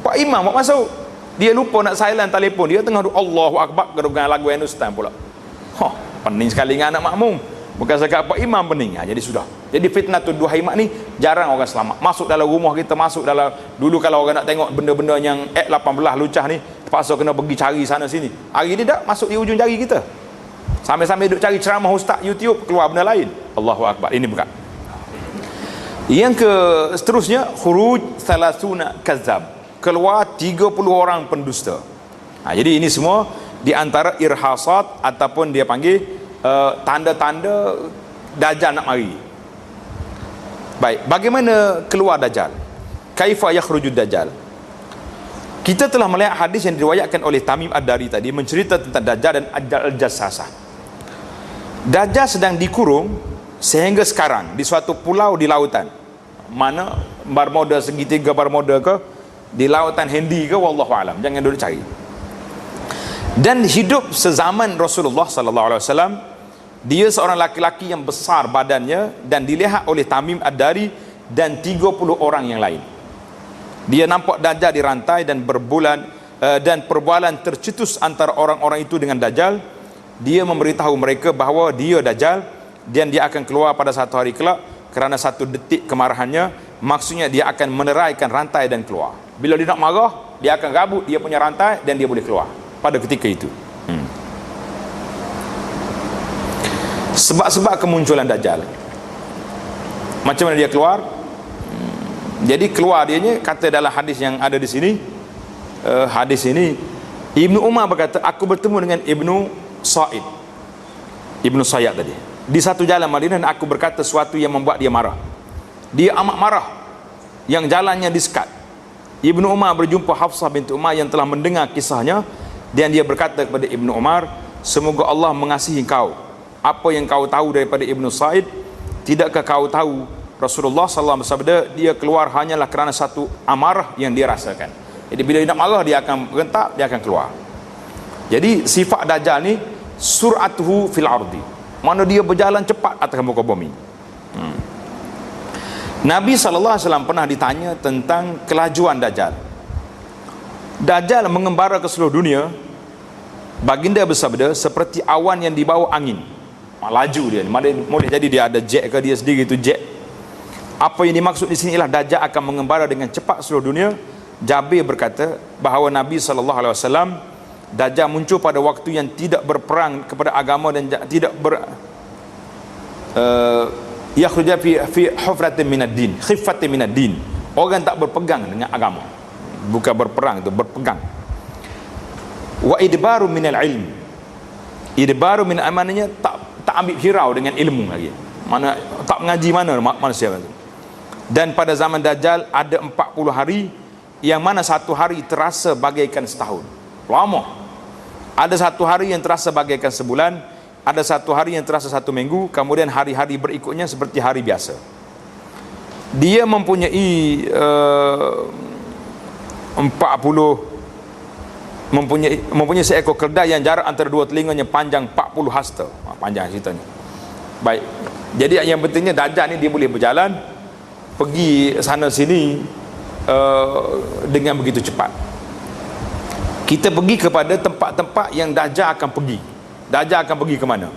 Pak Imam buat masuk. Dia lupa nak silent telefon, dia tengah Allahu Akbar dengan lagu Hindustan pula. Pening sekali dengan anak makmum. Bukan sekat Pak Imam pening. Jadi sudah. Jadi fitnatul duhaima ni jarang orang selamat. Masuk dalam rumah kita, masuk dalam, dulu kalau orang nak tengok benda-benda yang 18 lucah ni, terpaksa kena pergi cari sana sini. Hari ni dah masuk di ujung jari kita. Sambil-sambil duk cari ceramah ustaz YouTube, keluar benda lain. Allahu Akbar. Ini bukan. Yang ke seterusnya, khuruj salasuna kazzab. Keluar 30 orang pendusta. Jadi ini semua di antara irhasat ataupun dia panggil tanda-tanda Dajjal nak mari. Baik, bagaimana keluar Dajjal? Kaifa yakhrujud Dajjal? Kita telah melihat hadis yang diriwayatkan oleh Tamim Ad-Dari tadi, mencerita tentang Dajjal dan Al-Jassasah. Dajjal sedang dikurung sehingga sekarang di suatu pulau di lautan. Mana Bermuda, segitiga Bermuda ke, di lautan Hindi ke, wallahu alam, jangan dulu cari. Dan hidup sezaman Rasulullah sallallahu alaihi wasallam. Dia seorang laki-laki yang besar badannya dan dilihat oleh Tamim Ad-Dari dan 30 orang yang lain. Dia nampak Dajjal dirantai dan berbulan dan perbualan tercetus antara orang-orang itu dengan Dajjal. Dia memberitahu mereka bahawa dia Dajjal dan dia akan keluar pada satu hari kelak kerana satu detik kemarahannya. Maksudnya dia akan meneraikan rantai dan keluar. Bila dia nak marah, dia akan rabut dia punya rantai dan dia boleh keluar pada ketika itu. Sebab-sebab kemunculan Dajjal, macam mana dia keluar? Jadi keluar dianya, kata dalam hadis yang ada di sini, hadis ini Ibnu Umar berkata, aku bertemu dengan Ibnu Sayyad tadi di satu jalan Madinah, dan aku berkata sesuatu yang membuat dia marah. Dia amat marah, yang jalannya disekat. Ibnu Umar berjumpa Hafsah binti Umar yang telah mendengar kisahnya, dan dia berkata kepada Ibnu Umar, semoga Allah mengasihi kau. Apa yang kau tahu daripada Ibnu Sa'id? Tidakkah kau tahu Rasulullah SAW bersabda, dia keluar hanyalah kerana satu amarah yang dia rasakan. Jadi bila dia nak marah, dia akan rentak, dia akan keluar. Jadi sifat Dajjal ni sur'atuhu fil ardi, mana dia berjalan cepat atas muka bumi. Nabi SAW pernah ditanya tentang kelajuan Dajjal. Dajjal mengembara ke seluruh dunia. Baginda bersabda, seperti awan yang dibawa angin. Laju dia, boleh jadi dia ada jet ke dia sendiri itu jet. Apa yang dimaksud di sini ialah Dajjal akan mengembara dengan cepat seluruh dunia. Jabir berkata bahawa Nabi SAW, Dajjal muncul pada waktu yang tidak berperang kepada agama dan tidak yakhruja fi hufratin minad din, khiffatin minad din. Orang tak berpegang dengan agama, bukan berperang, itu berpegang. Wa idbaru minal ilm, idbaru min amananya tak ambil hirau dengan ilmu lagi, mana tak mengaji mana manusia itu. Dan pada zaman Dajjal ada 40 hari, yang mana satu hari terasa bagaikan setahun, lama. Ada satu hari yang terasa bagaikan sebulan, ada satu hari yang terasa satu minggu, kemudian hari-hari berikutnya seperti hari biasa. Dia mempunyai 40 seekor keldai yang jarak antara dua telinganya panjang 40 hasta. Panjang ceritanya. Baik. Jadi yang pentingnya Dajjal ni dia boleh berjalan pergi sana sini dengan begitu cepat. Kita pergi kepada tempat-tempat yang Dajjal akan pergi. Dajjal akan pergi ke mana?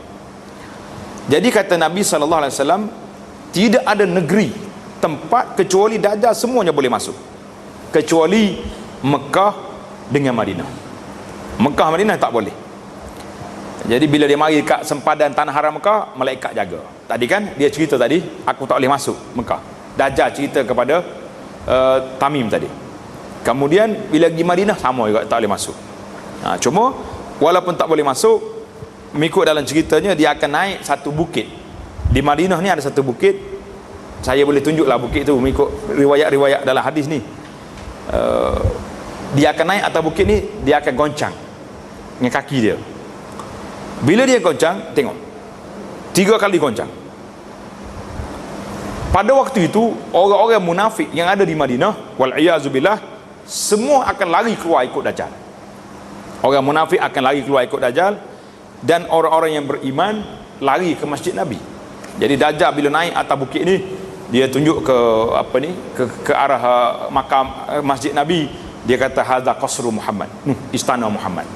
Jadi kata Nabi SAW, tidak ada negeri, tempat kecuali Dajjal semuanya boleh masuk, kecuali Mekah dengan Madinah. Mekah Madinah tak boleh. Jadi bila dia mari kat sempadan tanah haram Mekah, malaikat jaga. Tadi kan dia cerita tadi, aku tak boleh masuk Mekah. Dajjal cerita kepada Tamim tadi. Kemudian bila pergi Madinah sama juga tak boleh masuk. Cuma walaupun tak boleh masuk, mengikut dalam ceritanya dia akan naik satu bukit. Di Madinah ni ada satu bukit. Saya boleh tunjuklah bukit tu mengikut riwayat-riwayat dalam hadis ni. Dia akan naik atas bukit ni, dia akan goncang dengan kaki dia. Bila dia goncang, tengok 3 kali goncang. Pada waktu itu orang-orang munafik yang ada di Madinah, wal-iyazubillah, semua akan lari keluar ikut Dajjal. Orang munafik akan lari keluar ikut Dajjal, dan orang-orang yang beriman lari ke masjid Nabi. Jadi Dajjal bila naik atas bukit ni, dia tunjuk ke ke arah makam masjid Nabi. Dia kata hadza qasru Muhammad, istana Muhammad.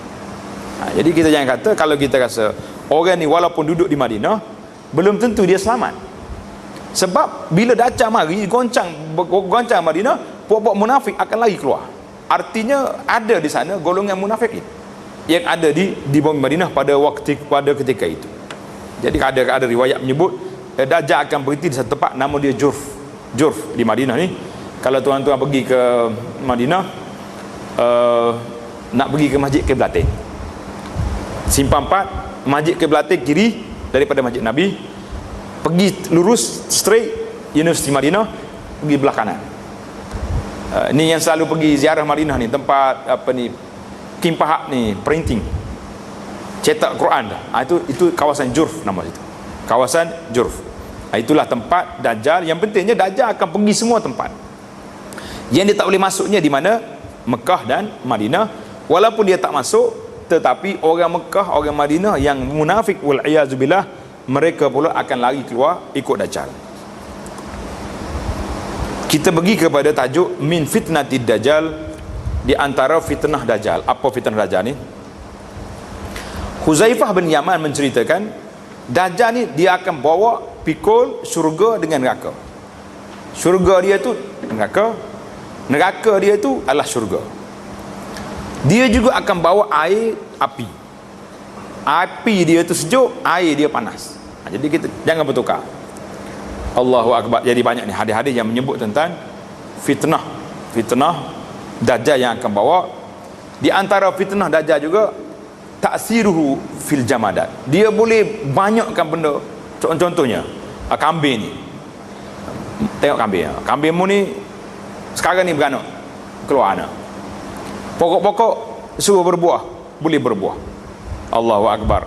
Jadi kita jangan kata kalau kita rasa orang ni walaupun duduk di Madinah belum tentu dia selamat. Sebab bila Dajjal mari goncang Madinah, puak-puak munafik akan lari keluar. Artinya ada di sana golongan munafikin yang ada di bumi Madinah pada ketika itu. Jadi ada riwayat menyebut Dajjal akan berhenti di satu tempat nama dia Jurf di Madinah ni. Kalau tuan-tuan pergi ke Madinah, nak pergi ke Masjid Qiblatain, Simpang 4, Masjid Qiblatain kiri daripada Masjid Nabi, pergi lurus straight Universiti Madinah, pergi belah kanan. Ni yang selalu pergi ziarah Madinah ni, tempat Kim Pahak ni, printing, cetak Quran. Itu kawasan Jurf nama itu. Kawasan Jurf. Itulah tempat Dajjal. Yang pentingnya Dajjal akan pergi semua tempat. Yang dia tak boleh masuknya di mana? Mekah dan Madinah. Walaupun dia tak masuk, tetapi orang Mekah, orang Madinah yang munafik wal-iyazubillah, mereka pula akan lari keluar ikut Dajjal. Kita pergi kepada tajuk min fitnatid Dajjal, di antara fitnah Dajjal. Apa fitnah Dajjal ni? Huzaifah bin Yaman menceritakan, Dajjal ni dia akan bawa pikul syurga dengan neraka. Syurga dia tu neraka, neraka dia tu adalah syurga. Dia juga akan bawa air api. Api dia tu sejuk, air dia panas. Jadi kita jangan bertukar. Allahu Akbar. Jadi banyak ni hadis-hadis yang menyebut tentang fitnah Dajjal yang akan bawa. Di antara fitnah Dajjal juga taksiruhu fil jamadat. Dia boleh banyakkan benda. Contohnya kambing ni. Tengok kambing. Kambingmu ni sekarang ni beranak, keluar anak. Pokok-pokok suruh berbuah, boleh berbuah. Allahu Akbar.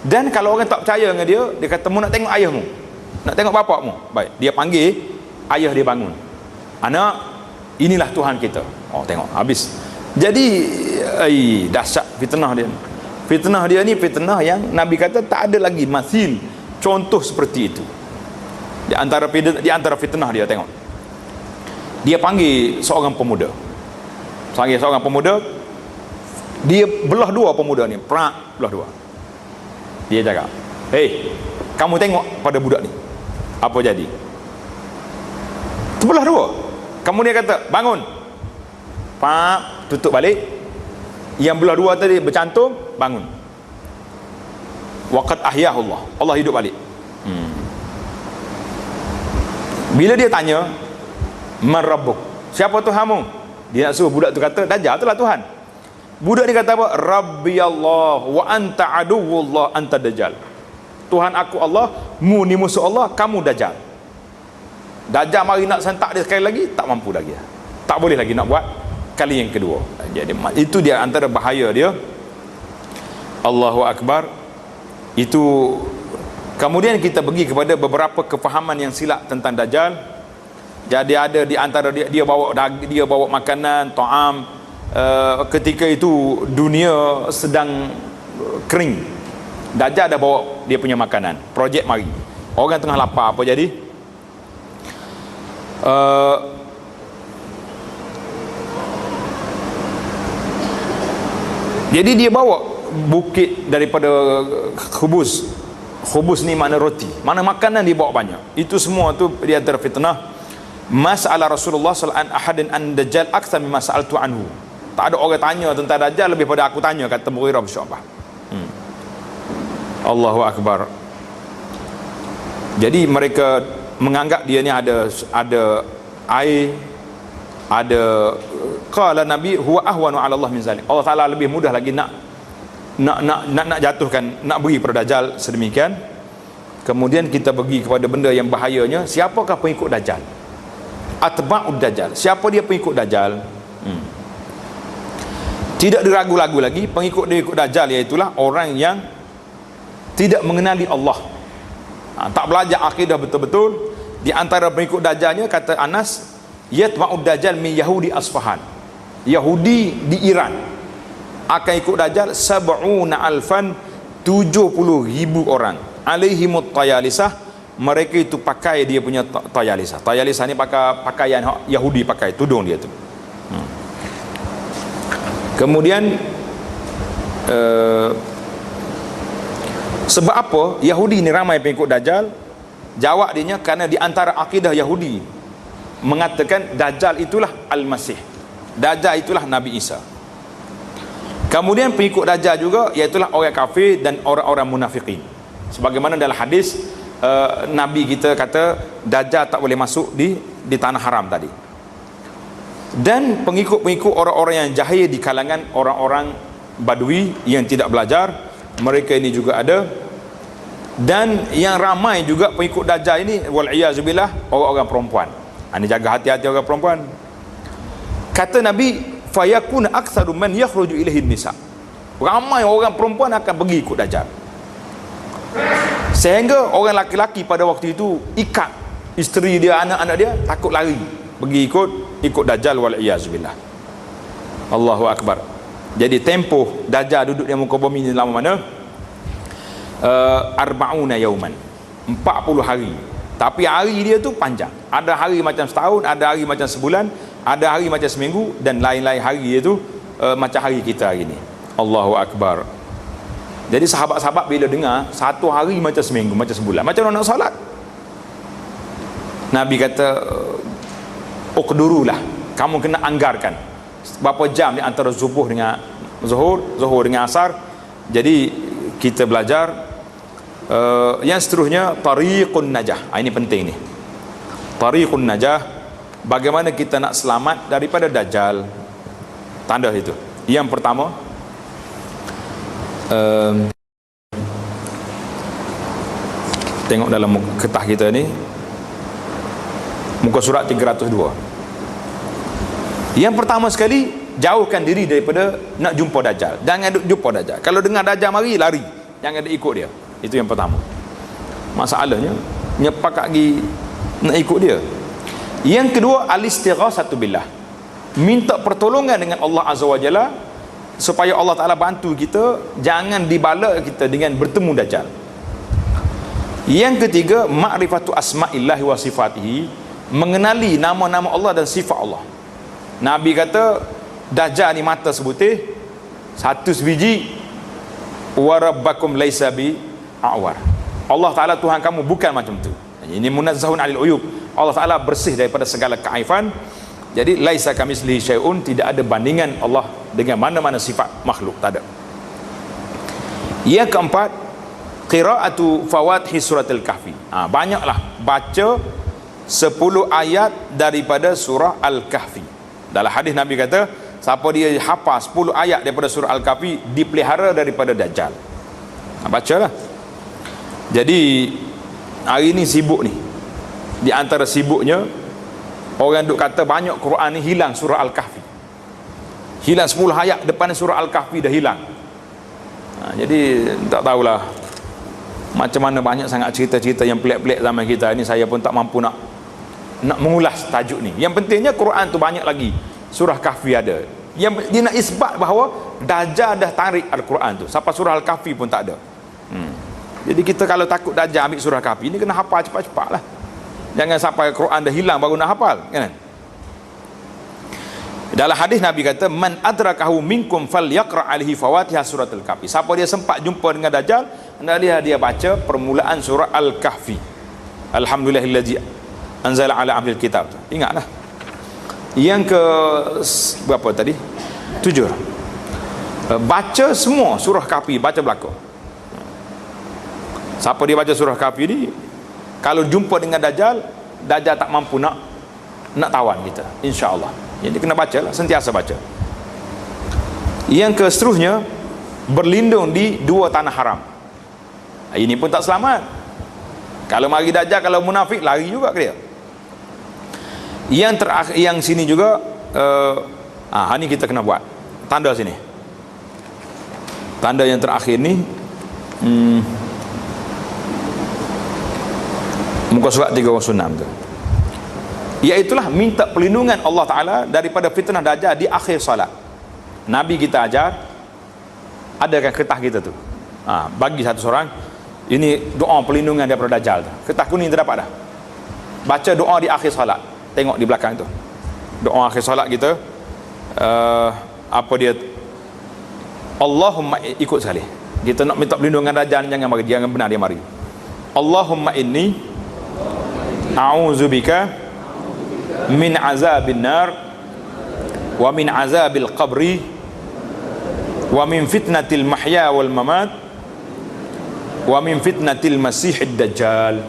Dan kalau orang tak percaya dengan dia, dia kata, mu nak tengok ayahmu, nak tengok bapakmu. Baik, dia panggil ayah dia bangun. Anak, inilah Tuhan kita. Oh, tengok, habis. Jadi dahsyat fitnah dia. Fitnah dia ni fitnah yang Nabi kata tak ada lagi masil contoh seperti itu. Di antara fitnah dia, tengok. Dia panggil seorang pemuda. Dia belah dua pemuda ni, belah dua. Dia cakap, "Hei, kamu tengok pada budak ni. Apa jadi?" Terbelah dua. Kemudian dia kata, "Bangun." Pak, tutup balik. Yang belah dua tadi bercantum, bangun. Waqad ahyahullah. Allah hidup balik. Bila dia tanya, "Man rabbuk?" Siapa Tuhanmu? Dia nak suruh budak tu kata, "Dajjal itulah Tuhan." Budak ni kata apa? "Rabbi Allah wa anta aduwullah anta Dajjal." Tuhan aku Allah, mu ni musuh Allah, kamu Dajjal. Dajjal mari nak sentak dia sekali lagi, tak mampu lagi. Tak boleh lagi nak buat kali yang kedua. Jadi itu dia antara bahaya dia. Allahu Akbar. Itu kemudian kita pergi kepada beberapa kefahaman yang silap tentang Dajjal. Jadi ada di antara dia bawa makanan, ta'am. Ketika itu dunia sedang kering. Dajjal dah bawa dia punya makanan. Projek mari. Orang tengah lapar, apa jadi? Jadi dia bawa bukit daripada khubus ni makna roti, mana makanan dia bawa banyak. Itu semua tu di antara fitnah. Mas'ala Rasulullah sallallahu alaihi wasallam ahadin an Dajjal akthar mimma sa'altu anhu. Tak ada orang tanya tentang Dajjal lebih pada aku tanya, kata Mughirah bin Syu'bah. Allahu Akbar. Jadi mereka menganggap dia ni ada air, ada qala Nabi huwa ahwanu 'ala Allah min zalik. Allah Taala lebih mudah lagi nak jatuhkan, nak beri pada Dajjal sedemikian. Kemudian kita pergi kepada benda yang bahayanya. Siapakah pengikut Dajjal? Atba'ud Dajjal. Siapa dia pengikut Dajjal? Tidak diragu-ragu lagi, pengikut Dajjal iaitulah orang yang tidak mengenali Allah, tak belajar akidah betul-betul. Di antara pengikut Dajjalnya, kata Anas, yatba'ud Dajjal min Yahudi Asfahan. Yahudi di Iran akan ikut Dajjal 70,000 orang. Alaihimut tayalisah, mereka itu pakai dia punya tayalisah. Tayalisah ni pakaian Yahudi pakai, tudung dia tu. Kemudian sebab apa Yahudi ni ramai pengikut Dajjal? Jawab dia, kerana di antara akidah Yahudi mengatakan Dajjal itulah Al-Masih, Dajjal itulah Nabi Isa. Kemudian pengikut Dajjal juga iaitulah orang kafir dan orang-orang munafikin. Sebagaimana dalam hadis Nabi kita kata Dajjal tak boleh masuk di tanah haram tadi. Dan pengikut-pengikut orang-orang yang jahil di kalangan orang-orang Badui yang tidak belajar, mereka ini juga ada. Dan yang ramai juga pengikut Dajjal ini wal'iyazubillah orang-orang perempuan. Ini jaga hati-hati orang perempuan. Kata Nabi, fayakun aktsaru man yakhruju ilaihi nisa. Ramai orang perempuan akan pergi ikut Dajjal. Sehingga orang laki-laki pada waktu itu ikat isteri dia, anak-anak dia, takut lari pergi ikut Dajjal wal'iyazubillah. Allahu Akbar. Jadi tempoh Dajjal duduk di muka bumi ni lama mana? Arba'una yauman, 40 hari. Tapi hari dia tu panjang. Ada hari macam setahun, ada hari macam sebulan, Ada hari macam seminggu, dan lain-lain hari itu macam hari kita hari ni. Allahu Akbar. Jadi sahabat-sahabat bila dengar satu hari macam seminggu, macam sebulan, macam orang nak solat, Nabi kata, uqdurulah, kamu kena anggarkan berapa jam di antara zuhur dengan zuhur dengan asar. Jadi kita belajar yang seterusnya, tariqun najah. Ini penting ni, tariqun najah, bagaimana kita nak selamat daripada dajjal. Tanda itu yang pertama, tengok dalam kertas kita ni, muka surat 302. Yang pertama sekali, jauhkan diri daripada nak jumpa dajjal. Jangan jumpa dajjal. Kalau dengar dajjal mari, lari, jangan ikut dia. Itu yang pertama. Masalahnya nyepak lagi nak ikut dia. Yang kedua, al-istighasatu billah, minta pertolongan dengan Allah Azza wa Jalla supaya Allah Ta'ala bantu kita, jangan dibala kita dengan bertemu dajjal. Yang ketiga, ma'rifatu asma'illahi wa sifatihi, mengenali nama-nama Allah dan sifat Allah. Nabi kata dajjal ni mata sebutih, satu sebiji, wa rabbakum laisa bi a'war, Allah Ta'ala Tuhan kamu bukan macam tu. Ini munazzahun 'anil uyub, Allah Ta'ala bersih daripada segala keaifan. Jadi laisa kamitslihi syai'un, tidak ada bandingan Allah dengan mana-mana sifat makhluk, tak ada. Yang keempat, qira'atu fawathi suratul kahfi. Banyaklah baca 10 ayat daripada surah Al-Kahfi. Dalam hadis Nabi kata, siapa dia hafal 10 ayat daripada surah Al-Kahfi, dipelihara daripada dajjal. Bacalah. Jadi hari ni sibuk ni, di antara sibuknya orang duk kata banyak Quran ni hilang surah Al-Kahfi, hilang 10 ayat depan surah Al-Kahfi dah hilang. Jadi tak tahulah macam mana, banyak sangat cerita-cerita yang pelik-pelik zaman kita ni. Saya pun tak mampu nak mengulas tajuk ni. Yang pentingnya Quran tu banyak lagi, surah Kahfi ada. Yang dia nak isbat bahawa dajjal dah tarik Al-Quran tu, sampai surah Al-Kahfi pun tak ada. Jadi kita kalau takut dajjal ambil surah Kahfi ni, kena hafal cepat-cepat lah. Jangan sampai Quran dah hilang baru nak hafal, kan? Dalam hadis Nabi kata, man adrakahu minkum falyaqra alaihi fawatiha suratul kahfi. Siapa dia sempat jumpa dengan dajjal, hendaklah dia baca permulaan surah Al-Kahfi. Alhamdulillahillazi anzala ala abdil kitab. Ingatlah. Yang ke berapa tadi? 7. Baca semua surah Kahfi, baca belakang. Siapa dia baca surah Kahfi ni, kalau jumpa dengan dajjal, dajjal tak mampu nak tawan kita, insya-Allah. Jadi kena baca lah, sentiasa baca. Yang ke seterusnya, berlindung di 2 tanah haram. Ini pun tak selamat. Kalau mari dajjal, kalau munafik, lari juga ke dia. Yang terakhir, yang sini juga, ini kita kena buat tanda sini. Tanda yang terakhir ni, muka surat 306 tu, iaitulah minta perlindungan Allah Ta'ala daripada fitnah dajjal di akhir salat. Nabi kita ajar, adakan kertas kita tu, bagi satu seorang, ini doa perlindungan daripada dajjal tu. Kertas kuning tu dapat dah, baca doa di akhir salat. Tengok di belakang tu, doa akhir salat kita, apa dia, Allahumma, ikut sekali kita nak minta perlindungan dajjal, jangan benar dia mari. Allahumma inni a'udzubika min azabin nar wa min azabil qabri wa min fitnatil mahya wal mamat wa min fitnatil masihid dajjal.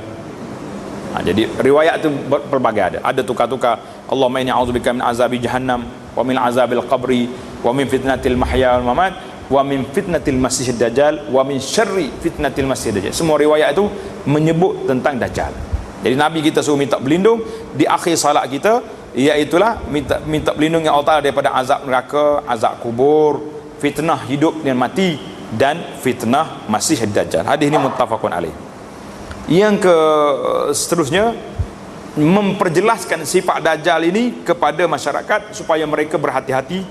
Jadi riwayat tu berbagai, ada tukar-tukar. Allahumma inni a'udzubika min azabi jahannam wa min azabil qabri wa min fitnatil mahya wal mamat wa min fitnatil masihid dajjal wa min syarri fitnatil masihid dajjal. Semua riwayat itu menyebut tentang dajjal. Jadi Nabi kita suruh minta berlindung di akhir salat kita, iaitulah minta berlindung dengan Allah daripada azab neraka, azab kubur, fitnah hidup dan mati, dan fitnah Masih Dajjal. Hadis ini muttafaqun alaih. Yang ke seterusnya, memperjelaskan sifat Dajjal ini kepada masyarakat supaya mereka berhati-hati,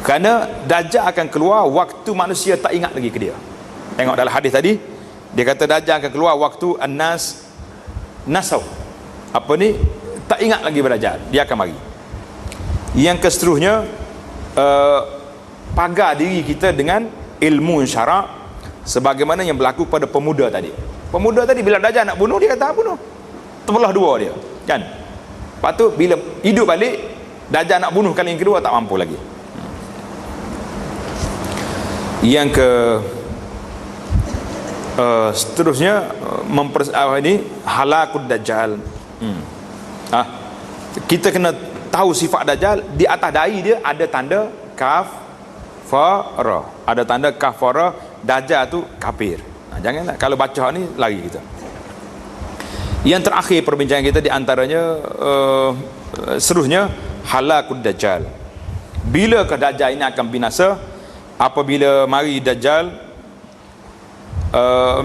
kerana Dajjal akan keluar waktu manusia tak ingat lagi ke dia. Tengok dalam hadis tadi, dia kata Dajjal akan keluar waktu an-nas nasau, apa ni, tak ingat lagi ber Dajjal, dia akan mari. Yang keseterusnya, pagar diri kita dengan ilmu syarak sebagaimana yang berlaku pada pemuda tadi. Pemuda tadi bila Dajjal nak bunuh, dia kata bunuh, terbelah dua dia kan. Lepas tu bila hidup balik, Dajjal nak bunuh kali yang kedua tak mampu lagi. Yang ke seterusnya, ini halakud Dajjal. Kita kena tahu sifat Dajjal. Di atas dahi dia ada tanda kafara, ada tanda kafara. Dajjal tu kafir. Janganlah kalau baca ni lari kita. Yang terakhir perbincangan kita di antaranya seterusnya halakud Dajjal. Bila ke Dajjal ini akan binasa? Apabila mari Dajjal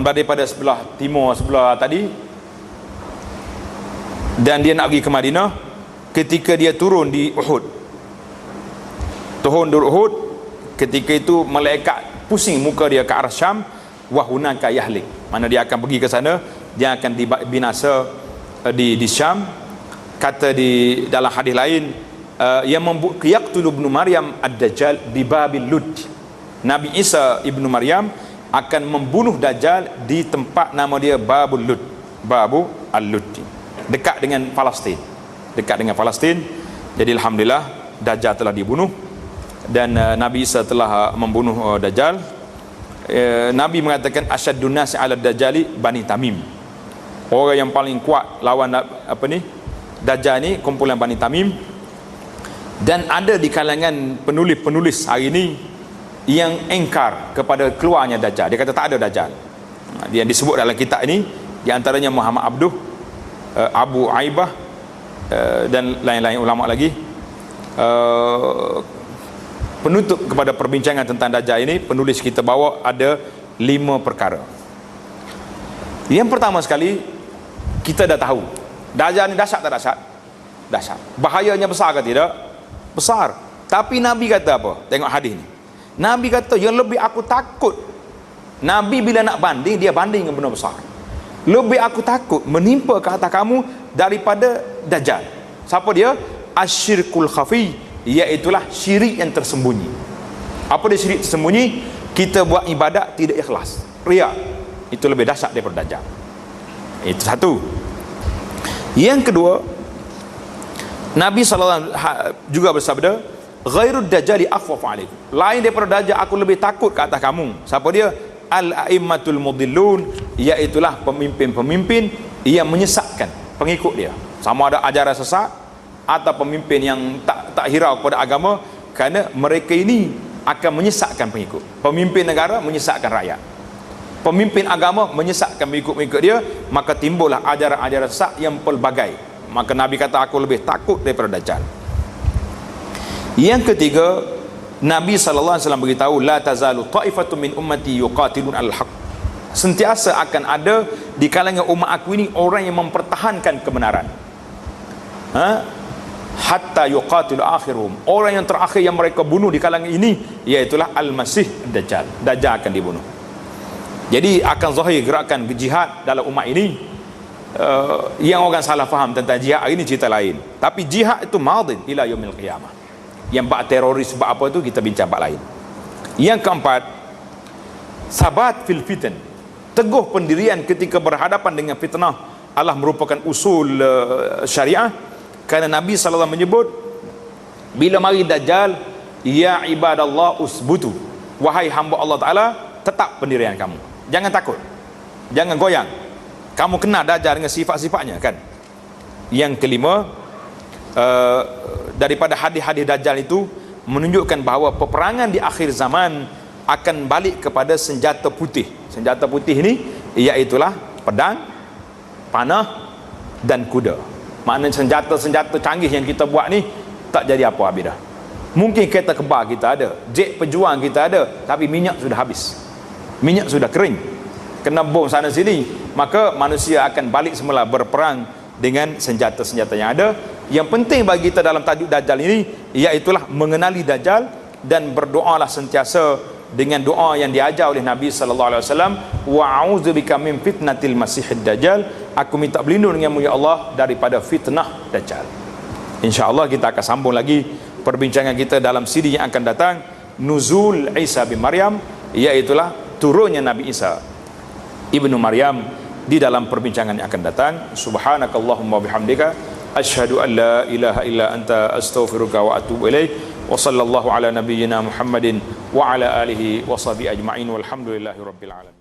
daripada sebelah timur, sebelah tadi, dan dia nak pergi ke Madinah. Ketika dia turun di Uhud, ketika itu malaikat pusing muka dia ke arah Syam. Wahunaka yahlik, mana dia akan pergi ke sana, dia akan dibinasa di Syam. Kata di dalam hadis lain, yang yaqtulu ibnu Maryam ad-Dajjal di Babil Lud. Nabi Isa ibnu Maryam akan membunuh Dajjal di tempat nama dia Babul Lud, Babu al-Lud, dekat dengan Palestin, Jadi alhamdulillah Dajjal telah dibunuh dan Nabi Isa telah membunuh Dajjal. Nabi mengatakan asyaddun nasi 'ala Dajjali Bani Tamim. Orang yang paling kuat lawan Dajjal ni kumpulan Bani Tamim. Dan ada di kalangan penulis hari ini yang engkar kepada keluarnya Dajjal. Dia kata tak ada Dajjal. Dia disebut dalam kitab ini, di antaranya Muhammad Abduh, Abu Aibah, dan lain-lain ulama lagi. Penutup kepada perbincangan tentang Dajjal ini, penulis kita bawa ada 5 perkara. Yang pertama sekali, kita dah tahu Dajjal ni dahsyat tak dahsyat? Dahsyat. Bahayanya besar ke tidak? Besar. Tapi Nabi kata apa? Tengok hadis ni. Nabi kata yang lebih aku takut, Nabi bila nak banding, dia banding dengan benda besar. Lebih aku takut menimpa ke atas kamu daripada Dajjal. Siapa dia? Asyirkul khafi, iaitulah syirik yang tersembunyi. Apa dia syirik tersembunyi? Kita buat ibadat tidak ikhlas, riak. Itu lebih dahsyat daripada Dajjal. Itu satu. Yang kedua, Nabi SAW juga bersabda, ghairud Dajjali akhwaf alaikum, lain daripada Dajjal aku lebih takut ke atas kamu. Siapa dia? Al-a'immatul mudillun, iaitulah pemimpin-pemimpin yang menyesatkan pengikut dia, sama ada ajaran sesat atau pemimpin yang tak hirau kepada agama, kerana mereka ini akan menyesatkan pengikut. Pemimpin negara menyesatkan rakyat, pemimpin agama menyesatkan pengikut-pengikut dia, maka timbullah ajaran-ajaran sesat yang pelbagai. Maka Nabi kata aku lebih takut daripada Dajjal. Yang ketiga, Nabi SAW beritahu, la tazalu ta'ifatun min ummati yuqatilun al-haq, sentiasa akan ada di kalangan umat aku ini orang yang mempertahankan kebenaran, hatta yuqatilu akhiruhum, orang yang terakhir yang mereka bunuh di kalangan ini iaitulah al-Masih Dajjal. Dajjal akan dibunuh. Jadi akan zahir gerakan jihad dalam umat ini. Yang orang salah faham tentang jihad ini cerita lain, tapi jihad itu madin ila yaumil qiyamah. Yang bab teroris, bab apa itu kita bincang bab lain. Yang keempat, sabat fil fitan, teguh pendirian ketika berhadapan dengan fitnah adalah merupakan usul syariah. Kerana Nabi SAW menyebut, bila mari Dajjal, ya ibadallah usbutu, wahai hamba Allah Ta'ala, tetap pendirian kamu, jangan takut, jangan goyang. Kamu kenal Dajjal dengan sifat-sifatnya kan. Yang kelima, daripada hadis-hadis Dajjal itu menunjukkan bahawa peperangan di akhir zaman akan balik kepada senjata putih. Senjata putih ini iaitulah pedang, panah dan kuda. Maknanya senjata-senjata canggih yang kita buat ni tak jadi apa habis dah. Mungkin kereta kebal kita ada, jet pejuang kita ada, tapi minyak sudah habis, minyak sudah kering, kena bom sana sini. Maka manusia akan balik semula berperang dengan senjata-senjata yang ada. Yang penting bagi kita dalam tajuk Dajjal ini iaitulah mengenali Dajjal dan berdoalah sentiasa dengan doa yang diajar oleh Nabi SAW, wa a'udzubika min fitnatil masihid dajjal, aku minta berlindung denganmu ya Allah daripada fitnah Dajjal. InsyaAllah kita akan sambung lagi perbincangan kita dalam CD yang akan datang, Nuzul Isa bin Maryam, iaitulah turunnya Nabi Isa ibnu Maryam, di dalam perbincangan yang akan datang. Subhanakallahumma bihamdika asyhadu an la ilaha illa anta astaghfiruka wa atubu ilaik. Wa sallallahu ala nabiyyina Muhammadin wa ala alihi wa sahbihi ajma'in walhamdulillahi rabbil alamin.